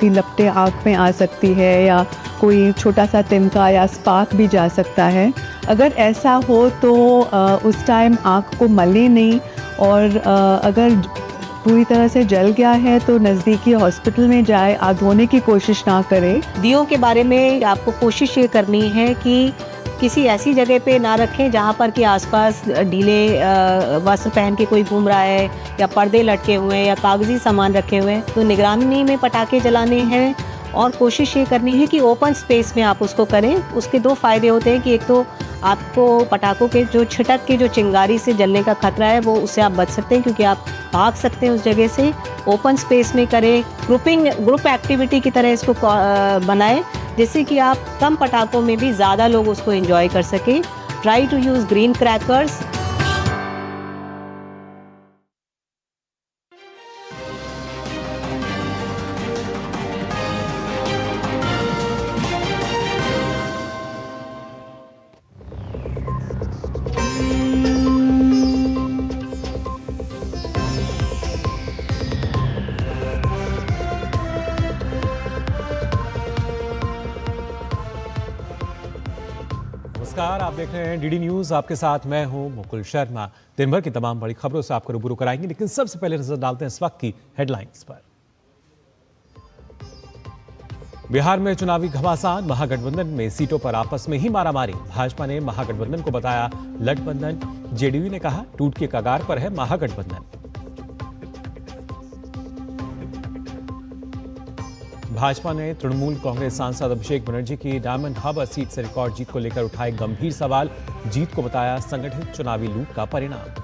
की लपटें आँख में आ सकती है, या कोई छोटा सा तिनका या स्पार्क भी जा सकता है। अगर ऐसा हो तो उस टाइम आँख को मलें नहीं, और अगर पूरी तरह से जल गया है तो नज़दीकी हॉस्पिटल में जाए, आग धोने की कोशिश ना करें। दियों के बारे में आपको कोशिश ये करनी है कि किसी ऐसी जगह पे ना रखें जहाँ पर कि आसपास ढीले वस्त्र पहन के कोई घूम रहा है या पर्दे लटके हुए हैं या कागजी सामान रखे हुए हैं। तो निगरानी में पटाखे जलाने हैं और कोशिश ये करनी है कि ओपन स्पेस में आप उसको करें। उसके दो फायदे होते हैं कि एक तो आपको पटाखों के जो छिटक के जो चिंगारी से जलने का खतरा है वो उससे आप बच सकते हैं, क्योंकि आप भाग सकते हैं उस जगह से। ओपन स्पेस में करें, ग्रुप एक्टिविटी की तरह इसको बनाएं, जिससे कि आप कम पटाखों में भी ज़्यादा लोग उसको एंजॉय कर सकें। Try to use green crackers. नमस्कार, आप देख रहे हैं डीडी न्यूज। आपके साथ मैं हूं मुकुल शर्मा। दिन भर की तमाम बड़ी खबरों से आपको रूबरू कराएंगे, लेकिन सबसे पहले नजर डालते हैं इस वक्त की हेडलाइंस पर। बिहार में चुनावी घमासान, महागठबंधन में सीटों पर आपस में ही मारामारी। भाजपा ने महागठबंधन को बताया लठबंधन। जेडीयू ने कहा टूट के कगार पर है महागठबंधन। भाजपा ने तृणमूल कांग्रेस सांसद अभिषेक बनर्जी की डायमंड हार्बर सीट से रिकॉर्ड जीत को लेकर उठाए गंभीर सवाल। जीत को बताया संगठित चुनावी लूट का परिणाम।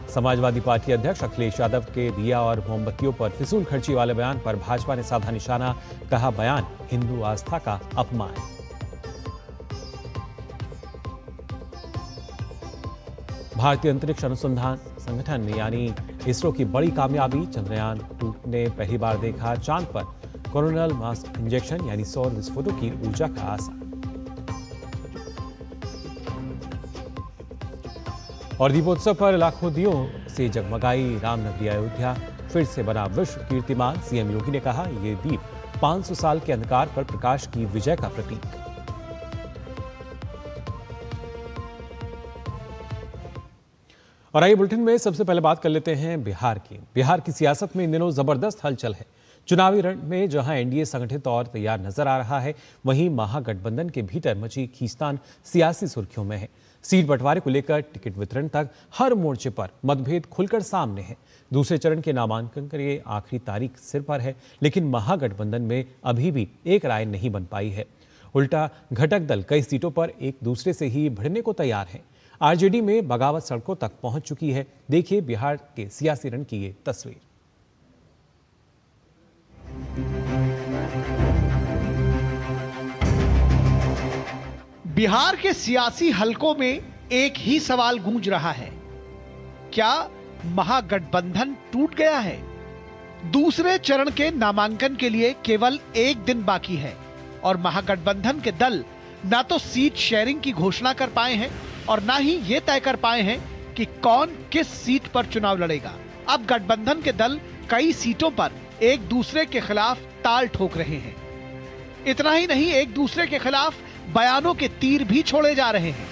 समाजवादी पार्टी अध्यक्ष अखिलेश यादव के दिया और मोमबत्तियों पर फिजूल खर्ची वाले बयान पर भाजपा ने साधा निशाना। कहा बयान हिंदू आस्था का अपमान। भारतीय अंतरिक्ष अनुसंधान संगठन यानी इसरो की बड़ी कामयाबी। चंद्रयान 2 ने पहली बार देखा चांद पर कोरोनल मास इंजेक्शन यानी सौर विस्फोटों की ऊर्जा का आसार। और दीपोत्सव पर लाखों दियों से जगमगाई रामनगरी अयोध्या। फिर से बना विश्व कीर्तिमान। सीएम योगी ने कहा ये दीप 500 साल के अंधकार पर प्रकाश की विजय का प्रतीक। और आइए बुलेटिन में सबसे पहले बात कर लेते हैं बिहार की। बिहार की सियासत में इन दिनों जबरदस्त हलचल है। चुनावी रण में जहां एनडीए संगठित और तैयार नजर आ रहा है, वहीं महागठबंधन के भीतर मची खींचतान सियासी सुर्खियों में है। सीट बंटवारे को लेकर टिकट वितरण तक हर मोर्चे पर मतभेद खुलकर सामने है। दूसरे चरण के नामांकन के लिए आखिरी तारीख सिर पर है, लेकिन महागठबंधन में अभी भी एक राय नहीं बन पाई है। उल्टा घटक दल कई सीटों पर एक दूसरे से ही भिड़ने को तैयार है। आरजेडी में बगावत सड़कों तक पहुंच चुकी है। देखिए बिहार के सियासी रण की ये तस्वीर। बिहार के सियासी हलकों में एक ही सवाल गूंज रहा है, क्या महागठबंधन टूट गया है? दूसरे चरण के नामांकन के लिए केवल एक दिन बाकी है और महागठबंधन के दल ना तो सीट शेयरिंग की घोषणा कर पाए हैं और ना ही ये तय कर पाए हैं कि कौन किस सीट पर चुनाव लड़ेगा। अब गठबंधन के दल कई सीटों पर एक दूसरे के खिलाफ ताल ठोक रहे हैं। इतना ही नहीं, एक दूसरे के खिलाफ बयानों के तीर भी छोड़े जा रहे हैं।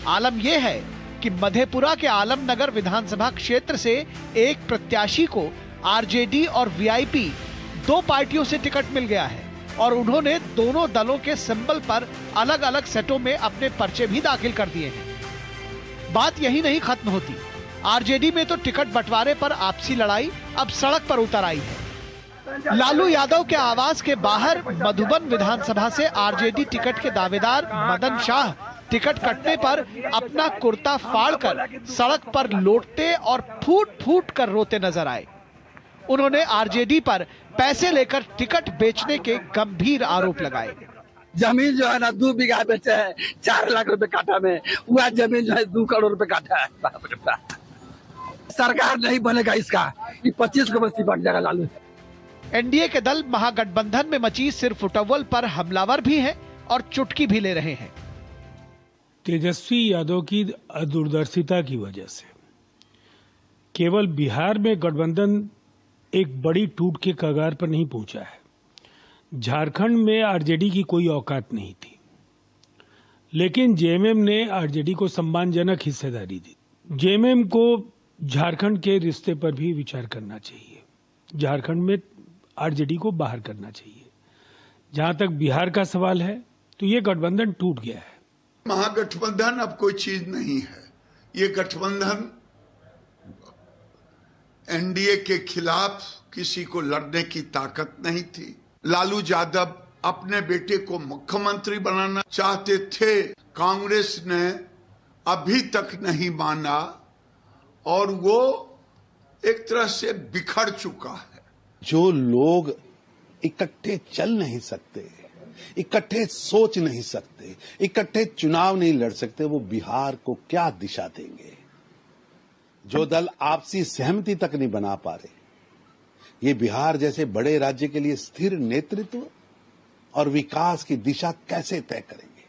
आलम यह है कि मधेपुरा के आलमनगर विधानसभा क्षेत्र से एक प्रत्याशी को आरजेडी और वीआईपी दो पार्टियों से टिकट मिल गया है और उन्होंने दोनों दलों के सिंबल पर अलग अलग सेटों में अपने पर्चे भी दाखिल कर दिए हैं। बात यही नहीं खत्म होती। आरजेडी में तो टिकट बंटवारे पर आपसी लड़ाई अब सड़क पर उतर आई है। लालू यादव के आवास के बाहर मधुबन विधानसभा से आरजेडी टिकट के दावेदार मदन शाह टिकट कटने पर अपना कुर्ता फाड़कर सड़क पर लौटते और फूट फूट कर रोते नजर आए। उन्होंने आरजेडी पर पैसे लेकर टिकट बेचने के गंभीर आरोप लगाए। जमीन जो है ना 2 बीघा बेचे है 4 लाख रुपए काठा में, वह जमीन जो है 2 करोड़ रुपए काठा है। सरकार नहीं बनेगा इसका, ये 25 को बस्ती बन जाएगा लालू। एनडीए के दल महागठबंधन में मची सिर्फ फुटबॉल पर हमलावर भी हैं और चुटकी भी ले रहे हैं। तेजस्वी यादव की दूरदर्शिता की वजह से केवल बिहार में गठबंधन एक बड़ी टूट के कगार पर नहीं पहुंचा है। झारखंड में आरजेडी की कोई औकात नहीं थी, लेकिन जेएमएम ने आरजेडी को सम्मानजनक हिस्सेदारी दी। जेएमएम को झारखंड के रिश्ते पर भी विचार करना चाहिए। झारखंड में आरजेडी को बाहर करना चाहिए। जहां तक बिहार का सवाल है तो ये गठबंधन टूट गया है। महागठबंधन अब कोई चीज नहीं है। ये गठबंधन एनडीए के खिलाफ किसी को लड़ने की ताकत नहीं थी। लालू यादव अपने बेटे को मुख्यमंत्री बनाना चाहते थे, कांग्रेस ने अभी तक नहीं माना और वो एक तरह से बिखर चुका है। जो लोग इकट्ठे चल नहीं सकते, इकट्ठे सोच नहीं सकते, इकट्ठे चुनाव नहीं लड़ सकते, वो बिहार को क्या दिशा देंगे? जो दल आपसी सहमति तक नहीं बना पा रहे, ये बिहार जैसे बड़े राज्य के लिए स्थिर नेतृत्व और विकास की दिशा कैसे तय करेंगे?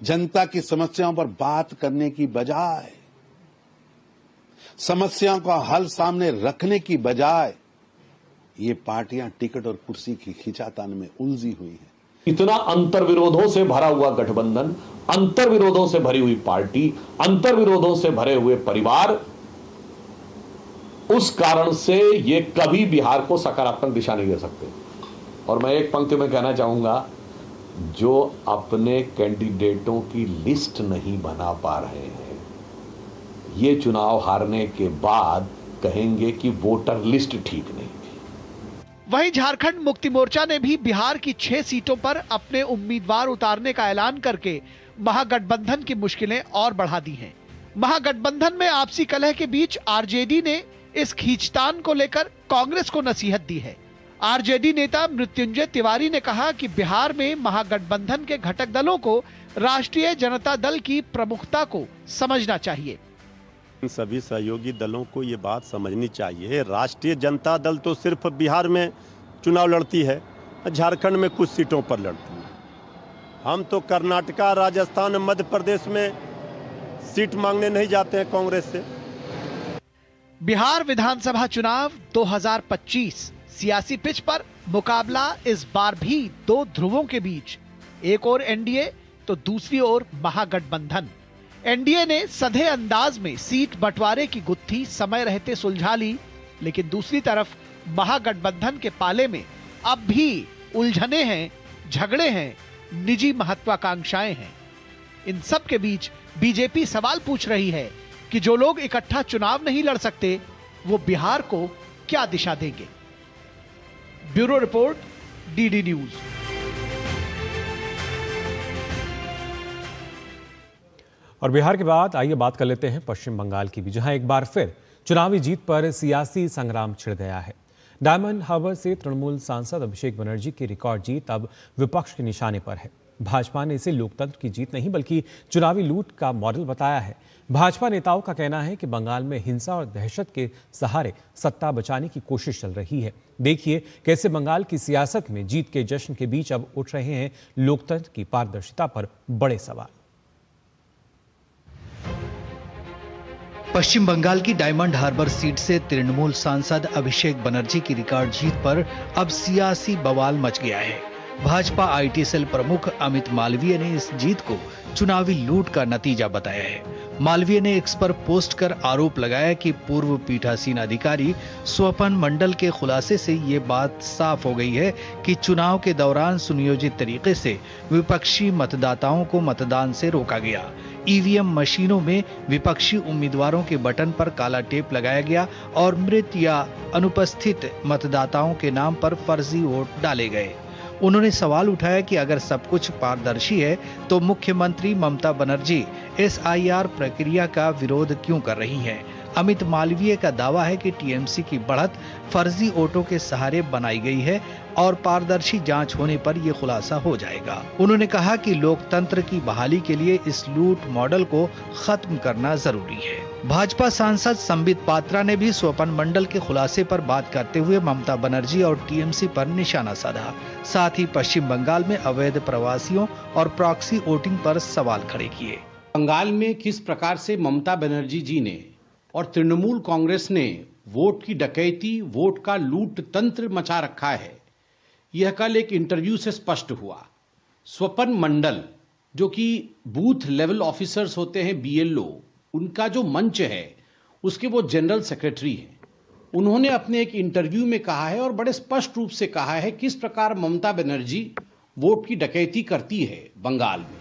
जनता की समस्याओं पर बात करने की बजाय, समस्याओं का हल सामने रखने की बजाय ये पार्टियां टिकट और कुर्सी की खींचातान में उलझी हुई हैं। इतना अंतर्विरोधों से भरा हुआ गठबंधन, अंतर्विरोधों से भरी हुई पार्टी, अंतर्विरोधों से भरे हुए परिवार, उस कारण से ये कभी बिहार को सकारात्मक दिशा नहीं दे सकते। और मैं एक पंक्ति में कहना चाहूंगा, जो अपने कैंडिडेटों की लिस्ट नहीं बना पा रहे हैं, ये चुनाव हारने के बाद कहेंगे कि वोटर लिस्ट ठीक नहीं। वहीं झारखंड मुक्ति मोर्चा ने भी बिहार की 6 सीटों पर अपने उम्मीदवार उतारने का ऐलान करके महागठबंधन की मुश्किलें और बढ़ा दी हैं। महागठबंधन में आपसी कलह के बीच आरजेडी ने इस खींचतान को लेकर कांग्रेस को नसीहत दी है। आरजेडी नेता मृत्युंजय तिवारी ने कहा कि बिहार में महागठबंधन के घटक दलों को राष्ट्रीय जनता दल की प्रमुखता को समझना चाहिए। सभी सहयोगी दलों को ये बात समझनी चाहिए, राष्ट्रीय जनता दल तो सिर्फ बिहार में चुनाव लड़ती है, झारखंड में कुछ सीटों पर लड़ती है। हम तो कर्नाटका, राजस्थान, मध्य प्रदेश में सीट मांगने नहीं जाते हैं कांग्रेस से। बिहार विधानसभा चुनाव 2025 सियासी पिच पर मुकाबला इस बार भी 2 ध्रुवों के बीच, एक ओर एनडीए तो दूसरी ओर महागठबंधन। एनडीए ने सधे अंदाज में सीट बंटवारे की गुत्थी समय रहते सुलझा ली, लेकिन दूसरी तरफ महागठबंधन के पाले में अब भी उलझने हैं, झगड़े हैं, निजी महत्वाकांक्षाएं हैं। इन सब के बीच बीजेपी सवाल पूछ रही है कि जो लोग इकट्ठा चुनाव नहीं लड़ सकते, वो बिहार को क्या दिशा देंगे। Bureau report, DD news. और बिहार के बाद आइए बात कर लेते हैं पश्चिम बंगाल की भी, जहां एक बार फिर चुनावी जीत पर सियासी संग्राम छिड़ गया है। डायमंड हार्बर से तृणमूल सांसद अभिषेक बनर्जी की रिकॉर्ड जीत अब विपक्ष के निशाने पर है। भाजपा ने इसे लोकतंत्र की जीत नहीं बल्कि चुनावी लूट का मॉडल बताया है। भाजपा नेताओं का कहना है कि बंगाल में हिंसा और दहशत के सहारे सत्ता बचाने की कोशिश चल रही है। देखिए कैसे बंगाल की सियासत में जीत के जश्न के बीच अब उठ रहे हैं लोकतंत्र की पारदर्शिता पर बड़े सवाल। पश्चिम बंगाल की डायमंड हार्बर सीट से तृणमूल सांसद अभिषेक बनर्जी की रिकॉर्ड जीत पर अब सियासी बवाल मच गया है। भाजपा आईटी सेल प्रमुख अमित मालवीय ने इस जीत को चुनावी लूट का नतीजा बताया है। मालवीय ने एक्स पर पोस्ट कर आरोप लगाया कि पूर्व पीठासीन अधिकारी स्वपन मंडल के खुलासे से ये बात साफ हो गई है कि चुनाव के दौरान सुनियोजित तरीके से विपक्षी मतदाताओं को मतदान से रोका गया। ईवीएम मशीनों में विपक्षी उम्मीदवारों के बटन पर काला टेप लगाया गया और मृत या अनुपस्थित मतदाताओं के नाम पर फर्जी वोट डाले गए। उन्होंने सवाल उठाया कि अगर सब कुछ पारदर्शी है तो मुख्यमंत्री ममता बनर्जी एसआईआर प्रक्रिया का विरोध क्यों कर रही हैं? अमित मालवीय का दावा है कि टीएमसी की बढ़त फर्जी वोटों के सहारे बनाई गई है और पारदर्शी जांच होने पर यह खुलासा हो जाएगा। उन्होंने कहा कि लोकतंत्र की बहाली के लिए इस लूट मॉडल को खत्म करना जरूरी है। भाजपा सांसद संबित पात्रा ने भी स्वपन मंडल के खुलासे पर बात करते हुए ममता बनर्जी और टीएमसी पर निशाना साधा। साथ ही पश्चिम बंगाल में अवैध प्रवासियों और प्रॉक्सी वोटिंग पर सवाल खड़े किए। बंगाल में किस प्रकार से ममता बनर्जी जी ने और तृणमूल कांग्रेस ने वोट की डकैती, वोट का लूट तंत्र मचा रखा है, यह कल एक इंटरव्यू से स्पष्ट हुआ। स्वपन मंडल जो कि बूथ लेवल ऑफिसर्स होते हैं, बीएलओ, उनका जो मंच है उसके वो जनरल सेक्रेटरी हैं उन्होंने अपने एक इंटरव्यू में कहा है और बड़े स्पष्ट रूप से कहा है किस प्रकार ममता बनर्जी वोट की डकैती करती है बंगाल में।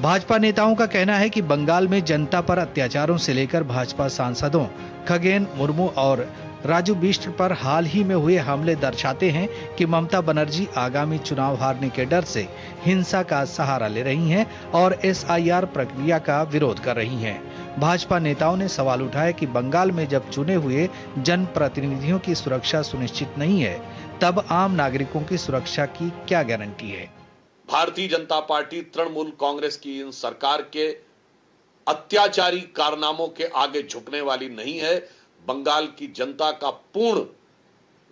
भाजपा नेताओं का कहना है कि बंगाल में जनता पर अत्याचारों से लेकर भाजपा सांसदों खगेन मुर्मू और राजू बिष्ट पर हाल ही में हुए हमले दर्शाते हैं कि ममता बनर्जी आगामी चुनाव हारने के डर से हिंसा का सहारा ले रही हैं और SIR प्रक्रिया का विरोध कर रही हैं। भाजपा नेताओं ने सवाल उठाया कि बंगाल में जब चुने हुए जनप्रतिनिधियों की सुरक्षा सुनिश्चित नहीं है, तब आम नागरिकों की सुरक्षा की क्या गारंटी है। भारतीय जनता पार्टी तृणमूल कांग्रेस की इन सरकार के अत्याचारी कारनामों के आगे झुकने वाली नहीं है। बंगाल की जनता का पूर्ण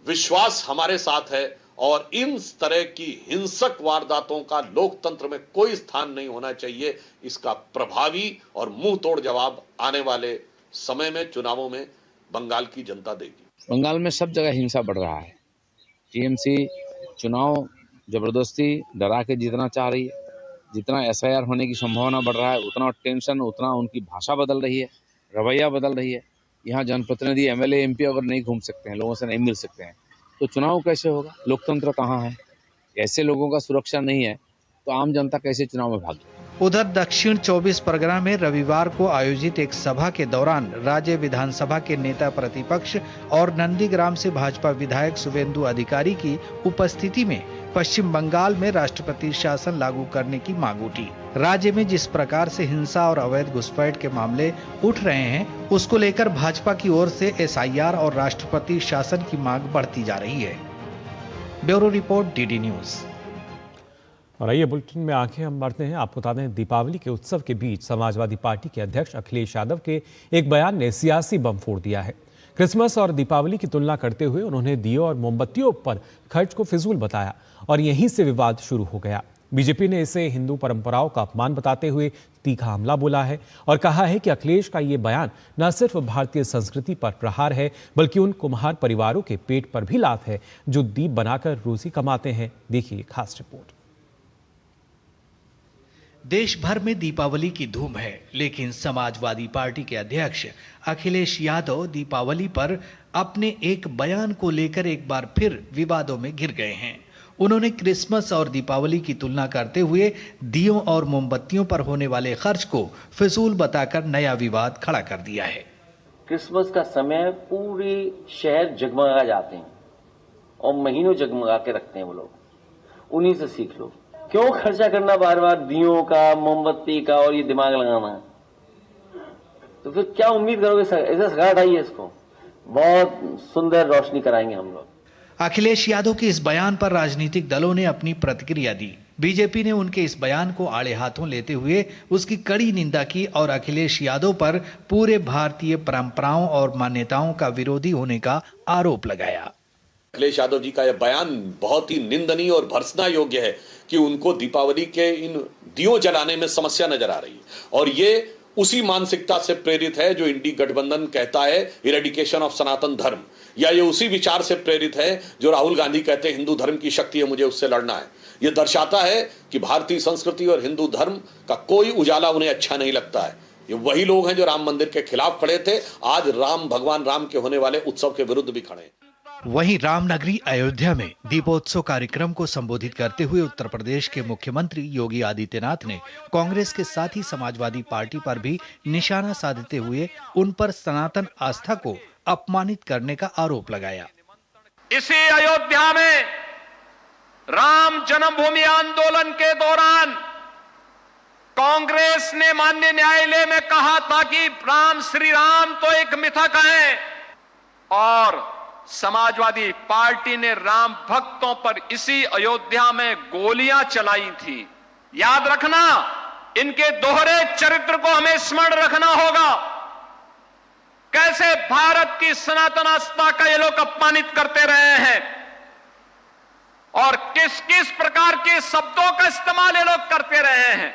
विश्वास हमारे साथ है और इन तरह की हिंसक वारदातों का लोकतंत्र में कोई स्थान नहीं होना चाहिए। इसका प्रभावी और मुंह तोड़ जवाब आने वाले समय में चुनावों में बंगाल की जनता देगी। बंगाल में सब जगह हिंसा बढ़ रहा है। TMC चुनाव जबरदस्ती डरा के जीतना चाह रही है। जितना SIR होने की संभावना बढ़ रहा है उतना टेंशन, उतना उनकी भाषा बदल रही है, रवैया बदल रही है। यहाँ जनप्रतिनिधि MLA MP अगर नहीं घूम सकते हैं, लोगों से नहीं मिल सकते हैं, तो चुनाव कैसे होगा? लोकतंत्र कहाँ है? ऐसे लोगों का सुरक्षा नहीं है तो आम जनता कैसे चुनाव में भागे? उधर दक्षिण 24 परगना में रविवार को आयोजित एक सभा के दौरान राज्य विधानसभा के नेता प्रतिपक्ष और नंदीग्राम से भाजपा विधायक शुभेंदु अधिकारी की उपस्थिति में पश्चिम बंगाल में राष्ट्रपति शासन लागू करने की मांग उठी। राज्य में जिस प्रकार से हिंसा और अवैध घुसपैठ के मामले उठ रहे हैं, उसको लेकर भाजपा की ओर से SIR और राष्ट्रपति शासन की मांग बढ़ती जा रही है। Bureau report DD news. और आइए बुलेटिन में आगे हम बढ़ते हैं। आपको बता दें, दीपावली के उत्सव के बीच समाजवादी पार्टी के अध्यक्ष अखिलेश यादव के एक बयान ने सियासी बम फोड़ दिया है। क्रिसमस और दीपावली की तुलना करते हुए उन्होंने दियों और मोमबत्तियों पर खर्च को फिजूल बताया और यहीं से विवाद शुरू हो गया। बीजेपी ने इसे हिंदू परंपराओं का अपमान बताते हुए तीखा हमला बोला है और कहा है कि अखिलेश का ये बयान न सिर्फ भारतीय संस्कृति पर प्रहार है, बल्कि उन कुम्हार परिवारों के पेट पर भी लात है जो दीप बनाकर रोजी कमाते हैं। देखिए खास रिपोर्ट। देश भर में दीपावली की धूम है, लेकिन समाजवादी पार्टी के अध्यक्ष अखिलेश यादव दीपावली पर अपने एक बयान को लेकर एक बार फिर विवादों में घिर गए हैं। उन्होंने क्रिसमस और दीपावली की तुलना करते हुए दियों और मोमबत्तियों पर होने वाले खर्च को फिजूल बताकर नया विवाद खड़ा कर दिया है। क्रिसमस का समय पूरी शहर जगमगा जाते हैं और महीनों जगमगा के रखते हैं वो लोग, उन्हीं से सीख लो। क्यों खर्चा करना बार बार दियों का, मोमबत्ती का और ये दिमाग लगाना? तो फिर क्या उम्मीद करोगे? ऐसा सगाट आई है, इसको बहुत सुंदर रोशनी कराएंगे हम लोग। अखिलेश यादव के इस बयान पर राजनीतिक दलों ने अपनी प्रतिक्रिया दी। बीजेपी ने उनके इस बयान को आड़े हाथों लेते हुए उसकी कड़ी निंदा की और अखिलेश यादव पर पूरे भारतीय परंपराओं और मान्यताओं का विरोधी होने का आरोप लगाया। अखिलेश यादव जी का यह बयान बहुत ही निंदनीय और भर्त्सना योग्य है कि उनको दीपावली के इन दियों जलाने में समस्या नजर आ रही है और ये उसी मानसिकता से प्रेरित है जो इंडी गठबंधन कहता है इरेडिकेशन ऑफ सनातन धर्म, या ये उसी विचार से प्रेरित है जो राहुल गांधी कहते हैं हिंदू धर्म की शक्ति है, मुझे उससे लड़ना है। ये दर्शाता है कि भारतीय संस्कृति और हिंदू धर्म का कोई उजाला उन्हें अच्छा नहीं लगता है। ये वही लोग हैं जो राम मंदिर के खिलाफ खड़े थे, आज भगवान राम के होने वाले उत्सव के विरुद्ध भी खड़े हैं। वहीं रामनगरी अयोध्या में दीपोत्सव कार्यक्रम को संबोधित करते हुए उत्तर प्रदेश के मुख्यमंत्री योगी आदित्यनाथ ने कांग्रेस के साथ ही समाजवादी पार्टी पर भी निशाना साधते हुए उन पर सनातन आस्था को अपमानित करने का आरोप लगाया। इसी अयोध्या में राम जन्मभूमि आंदोलन के दौरान कांग्रेस ने माननीय न्यायालय में कहा था कि राम श्री राम तो एक मिथक है, और समाजवादी पार्टी ने राम भक्तों पर इसी अयोध्या में गोलियां चलाई थी। याद रखना, इनके दोहरे चरित्र को हमें स्मरण रखना होगा। कैसे भारत की सनातन आस्था का ये लोग अपमानित करते रहे हैं और किस किस प्रकार के शब्दों का इस्तेमाल ये लोग करते रहे हैं।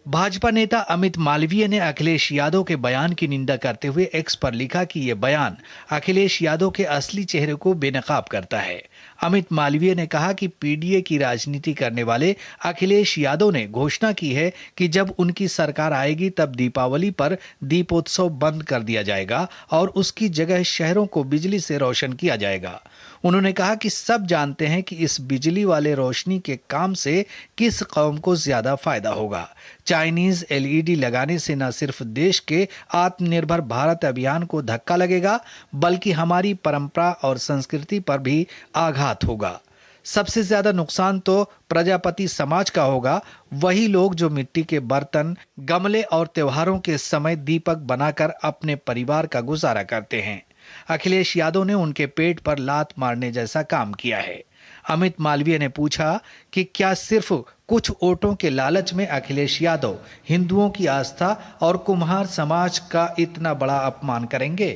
भाजपा नेता अमित मालवीय ने अखिलेश यादव के बयान की निंदा करते हुए एक्स पर लिखा कि यह बयान अखिलेश यादव के असली चेहरे को बेनकाब करता है। अमित मालवीय ने कहा कि पीडीए की राजनीति करने वाले अखिलेश यादव ने घोषणा की है कि जब उनकी सरकार आएगी तब दीपावली पर दीपोत्सव बंद कर दिया जाएगा और उसकी जगह शहरों को बिजली से रोशन किया जाएगा। उन्होंने कहा कि सब जानते हैं कि इस बिजली वाले रोशनी के काम से किस कौम को ज्यादा फायदा होगा। चाइनीज एलईडी लगाने से न सिर्फ देश के आत्मनिर्भर भारत अभियान को धक्का लगेगा बल्कि हमारी परंपरा और संस्कृति पर भी आघात होगा। सबसे ज्यादा नुकसान तो प्रजापति समाज का होगा, वही लोग जो मिट्टी के बर्तन, गमले और त्योहारों के समय दीपक बनाकर अपने परिवार का गुजारा करते हैं। अखिलेश यादव ने उनके पेट पर लात मारने जैसा काम किया है। अमित मालवीय ने पूछा कि क्या सिर्फ कुछ वोटों के लालच में अखिलेश यादव हिंदुओं की आस्था और कुम्हार समाज का इतना बड़ा अपमान करेंगे।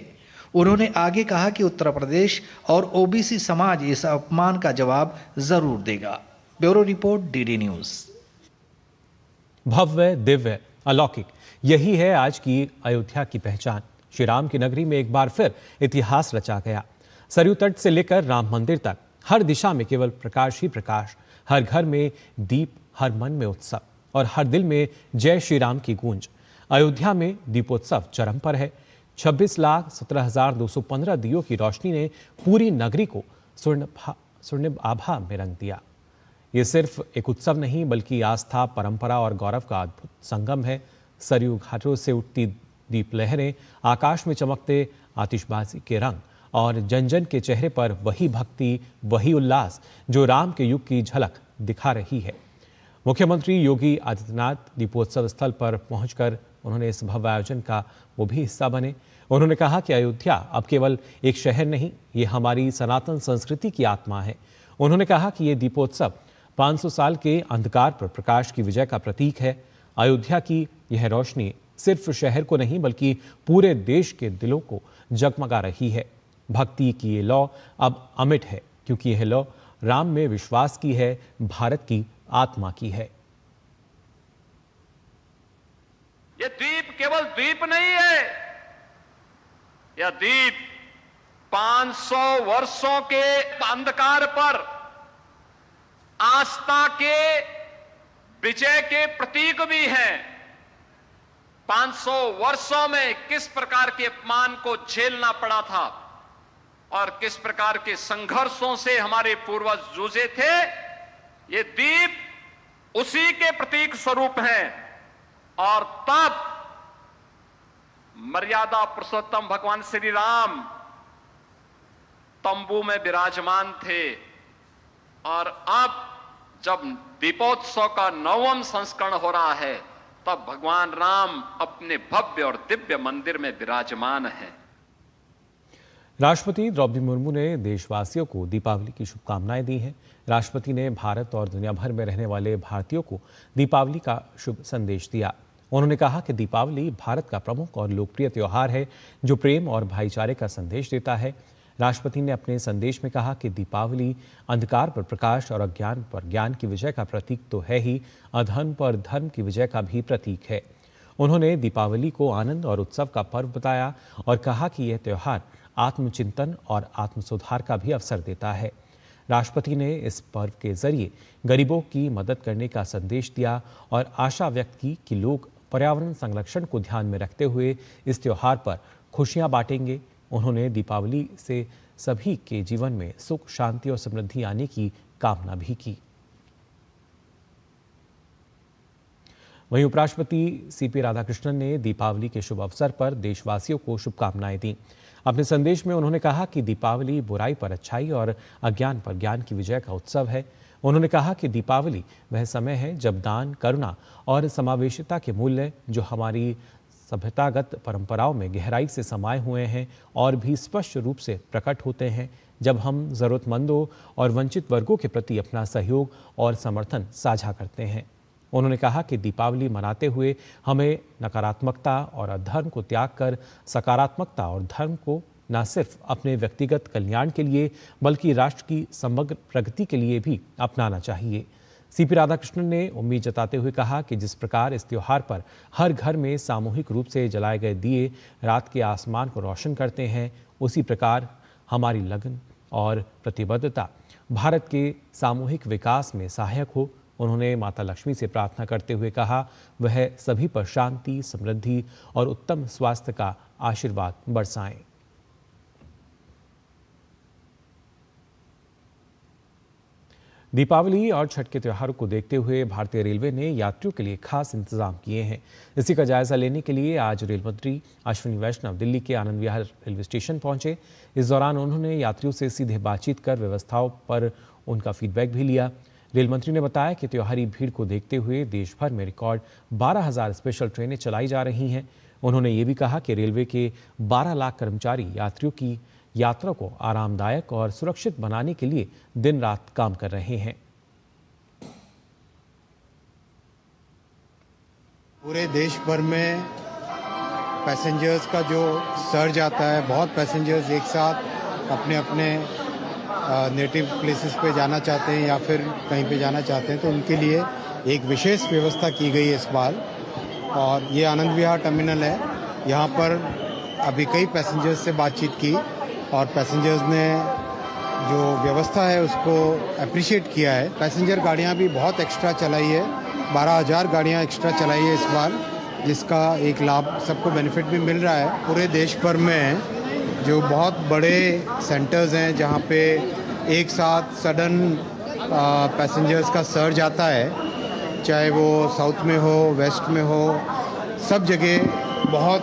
उन्होंने आगे कहा कि उत्तर प्रदेश और ओबीसी समाज इस अपमान का जवाब जरूर देगा। Bureau report, DD news. भव्य, दिव्य, अलौकिक, यही है आज की अयोध्या की पहचान। श्री राम की नगरी में एक बार फिर इतिहास रचा गया। सरयू तट से लेकर राम मंदिर तक हर दिशा में केवल प्रकाश ही प्रकाश, हर घर में दीप, हर मन में उत्सव और हर दिल में जय श्री राम की गूंज। अयोध्या में दीपोत्सव चरम पर है। 26,17,215 दियों की रोशनी ने पूरी नगरी को स्वर्ण आभा में रंग दिया। ये सिर्फ एक उत्सव नहीं बल्कि आस्था, परंपरा और गौरव का अद्भुत संगम है। सरयू घाटों से उठती दीप लहरें, आकाश में चमकते आतिशबाजी के रंग और जन जन के चेहरे पर वही भक्ति, वही उल्लास जो राम के युग की झलक दिखा रही है। मुख्यमंत्री योगी आदित्यनाथ दीपोत्सव स्थल पर पहुंचकर उन्होंने इस भव्य आयोजन का वो भी हिस्सा बने। उन्होंने कहा कि अयोध्या अब केवल एक शहर नहीं, ये हमारी सनातन संस्कृति की आत्मा है। उन्होंने कहा कि ये दीपोत्सव 500 साल के अंधकार पर प्रकाश की विजय का प्रतीक है। अयोध्या की यह रोशनी सिर्फ शहर को नहीं बल्कि पूरे देश के दिलों को जगमगा रही है। भक्ति की ये लौ अब अमिट है क्योंकि यह लौ राम में विश्वास की है, भारत की आत्मा की है। ये दीप केवल दीप नहीं है, यह दीप 500 वर्षों के अंधकार पर आस्था के विजय के प्रतीक भी हैं। 500 वर्षों में किस प्रकार के अपमान को झेलना पड़ा था और किस प्रकार के संघर्षों से हमारे पूर्वज जूझे थे, ये दीप उसी के प्रतीक स्वरूप हैं। और तब मर्यादा पुरुषोत्तम भगवान श्री राम तंबू में विराजमान थे और अब जब दीपोत्सव का 9वां संस्करण हो रहा है तब भगवान राम अपने भव्य और दिव्य मंदिर में विराजमान हैं। राष्ट्रपति द्रौपदी मुर्मू ने देशवासियों को दीपावली की शुभकामनाएं दी हैं। राष्ट्रपति ने भारत और दुनिया भर में रहने वाले भारतीयों को दीपावली का शुभ संदेश दिया। उन्होंने कहा कि दीपावली भारत का प्रमुख और लोकप्रिय त्योहार है जो प्रेम और भाईचारे का संदेश देता है। राष्ट्रपति ने अपने संदेश में कहा कि दीपावली अंधकार पर प्रकाश और अज्ञान पर ज्ञान की विजय का प्रतीक तो है ही, अधर्म पर धर्म की विजय का भी प्रतीक है। उन्होंने दीपावली को आनंद और उत्सव का पर्व बताया और कहा कि यह त्योहार आत्मचिंतन और आत्मसुधार का भी अवसर देता है। राष्ट्रपति ने इस पर्व के जरिए गरीबों की मदद करने का संदेश दिया और आशा व्यक्त की कि लोग पर्यावरण संरक्षण को ध्यान में रखते हुए इस त्योहार पर खुशियां बांटेंगे। उन्होंने दीपावली से सभी के जीवन में सुख, शांति और समृद्धि आने की कामना भी की। वहीं उपराष्ट्रपति सीपी राधाकृष्णन ने दीपावली के शुभ अवसर पर देशवासियों को शुभकामनाएं दी। अपने संदेश में उन्होंने कहा कि दीपावली बुराई पर अच्छाई और अज्ञान पर ज्ञान की विजय का उत्सव है। उन्होंने कहा कि दीपावली वह समय है जब दान, करुणा और समावेशिता के मूल्य जो हमारी सभ्यतागत परंपराओं में गहराई से समाये हुए हैं और भी स्पष्ट रूप से प्रकट होते हैं, जब हम जरूरतमंदों और वंचित वर्गों के प्रति अपना सहयोग और समर्थन साझा करते हैं। उन्होंने कहा कि दीपावली मनाते हुए हमें नकारात्मकता और अधर्म को त्याग कर सकारात्मकता और धर्म को न सिर्फ अपने व्यक्तिगत कल्याण के लिए बल्कि राष्ट्र की समग्र प्रगति के लिए भी अपनाना चाहिए। सीपी राधाकृष्णन ने उम्मीद जताते हुए कहा कि जिस प्रकार इस त्योहार पर हर घर में सामूहिक रूप से जलाए गए दिए रात के आसमान को रोशन करते हैं, उसी प्रकार हमारी लगन और प्रतिबद्धता भारत के सामूहिक विकास में सहायक हो। उन्होंने माता लक्ष्मी से प्रार्थना करते हुए कहा वह सभी पर शांति, समृद्धि और उत्तम स्वास्थ्य का आशीर्वाद बरसाएं। दीपावली और छठ के त्योहारों को देखते हुए भारतीय रेलवे ने यात्रियों के लिए खास इंतजाम किए हैं। इसी का जायजा लेने के लिए आज रेल मंत्री अश्विनी वैष्णव दिल्ली के आनंद विहार रेलवे स्टेशन पहुंचे। इस दौरान उन्होंने यात्रियों से सीधे बातचीत कर व्यवस्थाओं पर उनका फीडबैक भी लिया। रेल मंत्री ने बताया कि त्योहारी भीड़ को देखते हुए देश भर में रिकॉर्ड 12,000 स्पेशल ट्रेनें चलाई जा रही हैं। उन्होंने ये भी कहा कि रेलवे के 12 लाख कर्मचारी यात्रियों की यात्रा को आरामदायक और सुरक्षित बनाने के लिए दिन रात काम कर रहे हैं। पूरे देश भर में पैसेंजर्स का जो सर्ज आता है, बहुत पैसेंजर्स एक साथ अपने अपने नेटिव प्लेसेस पे जाना चाहते हैं या फिर कहीं पे जाना चाहते हैं, तो उनके लिए एक विशेष व्यवस्था की गई है इस बार। और ये आनंद विहार टर्मिनल है, यहाँ पर अभी कई पैसेंजर्स से बातचीत की और पैसेंजर्स ने जो व्यवस्था है उसको अप्रिशिएट किया है। पैसेंजर गाड़ियाँ भी बहुत एक्स्ट्रा चलाई है, 12,000 गाड़ियाँ एक्स्ट्रा चलाई है इस बार, जिसका एक लाभ सबको बेनिफिट भी मिल रहा है। पूरे देश भर में जो बहुत बड़े सेंटर्स हैं जहाँ पे एक साथ सडन पैसेंजर्स का सर्ज आता है, चाहे वो साउथ में हो, वेस्ट में हो, सब जगह बहुत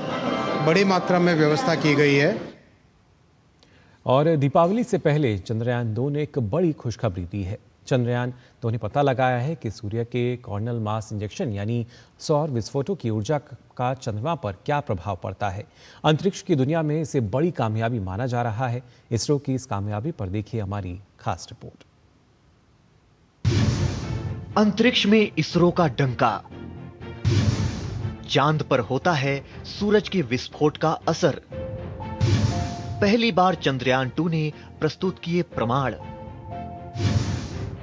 बड़ी मात्रा में व्यवस्था की गई है। और दीपावली से पहले चंद्रयान 2 ने एक बड़ी खुशखबरी दी है। चंद्रयान 2 ने पता लगाया है कि सूर्य के कॉर्नल मास इंजेक्शन यानी सौर विस्फोटों की ऊर्जा का चंद्रमा पर क्या प्रभाव पड़ता है। अंतरिक्ष की दुनिया में इसे बड़ी कामयाबी माना जा रहा है। इसरो की इस कामयाबी पर देखिए हमारी खास रिपोर्ट। अंतरिक्ष में इसरो का डंका। चांद पर होता है सूरज के विस्फोट का असर। पहली बार चंद्रयान 2 ने प्रस्तुत किए प्रमाण।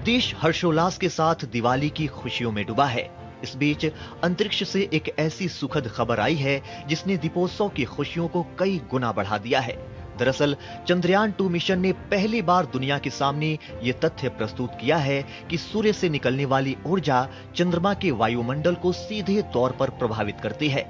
देश हर्षोल्लास के साथ दिवाली की खुशियों में डूबा है। इस बीच अंतरिक्ष से एक ऐसी सुखद खबर आई है जिसने दीपोत्सव की खुशियों को कई गुना बढ़ा दिया है। दरअसल चंद्रयान 2 मिशन ने पहली बार दुनिया के सामने ये तथ्य प्रस्तुत किया है कि सूर्य से निकलने वाली ऊर्जा चंद्रमा के वायुमंडल को सीधे तौर पर प्रभावित करती है।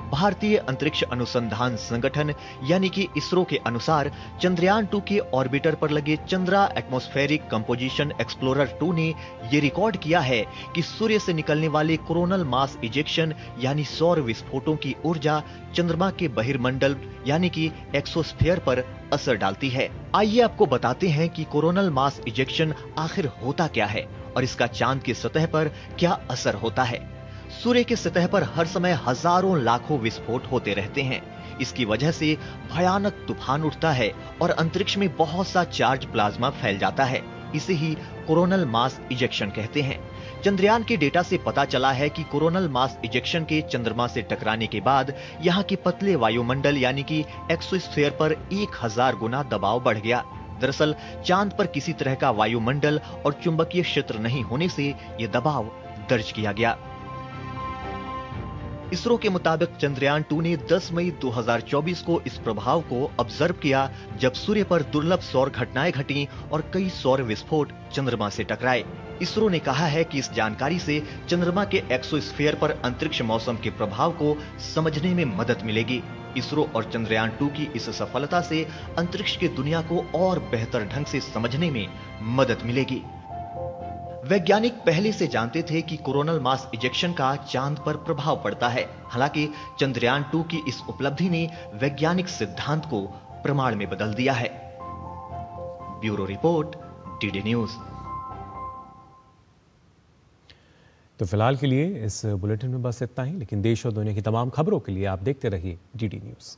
भारतीय अंतरिक्ष अनुसंधान संगठन यानी कि इसरो के अनुसार चंद्रयान 2 के ऑर्बिटर पर लगे चंद्रा एटमॉस्फेरिक कंपोजिशन एक्सप्लोरर 2 ने यह रिकॉर्ड किया है कि सूर्य से निकलने वाले कोरोनल मास इजेक्शन यानी सौर विस्फोटों की ऊर्जा चंद्रमा के बहिर्मंडल यानी कि एक्सोस्फीयर पर असर डालती है। आइए आपको बताते हैं कि कोरोनल मास इजेक्शन आखिर होता क्या है और इसका चांद की सतह पर क्या असर होता है। सूर्य की सतह पर हर समय हजारों लाखों विस्फोट होते रहते हैं। इसकी वजह से भयानक तूफान उठता है और अंतरिक्ष में बहुत सा चार्ज प्लाज्मा फैल जाता है। इसे ही कोरोनल मास इजेक्शन कहते हैं। चंद्रयान के डेटा से पता चला है कि कोरोनल मास इजेक्शन के चंद्रमा से टकराने के बाद यहाँ के पतले वायुमंडल यानी कि एक्सोस्फीयर पर 1000 गुना दबाव बढ़ गया। दरअसल चांद पर किसी तरह का वायुमंडल और चुंबकीय क्षेत्र नहीं होने से ये दबाव दर्ज किया गया। इसरो के मुताबिक चंद्रयान 2 ने 10 मई 2024 को इस प्रभाव को ऑब्जर्व किया जब सूर्य पर दुर्लभ सौर घटनाएं घटी और कई सौर विस्फोट चंद्रमा से टकराए। इसरो ने कहा है कि इस जानकारी से चंद्रमा के एक्सोस्फीयर पर अंतरिक्ष मौसम के प्रभाव को समझने में मदद मिलेगी। इसरो और चंद्रयान 2 की इस सफलता से अंतरिक्ष की दुनिया को और बेहतर ढंग से समझने में मदद मिलेगी। वैज्ञानिक पहले से जानते थे कि कोरोनल मास इजेक्शन का चांद पर प्रभाव पड़ता है। हालांकि चंद्रयान 2 की इस उपलब्धि ने वैज्ञानिक सिद्धांत को प्रमाण में बदल दिया है। Bureau report, DD news. तो फिलहाल के लिए इस बुलेटिन में बस इतना ही, लेकिन देश और दुनिया की तमाम खबरों के लिए आप देखते रहिए डीडी न्यूज।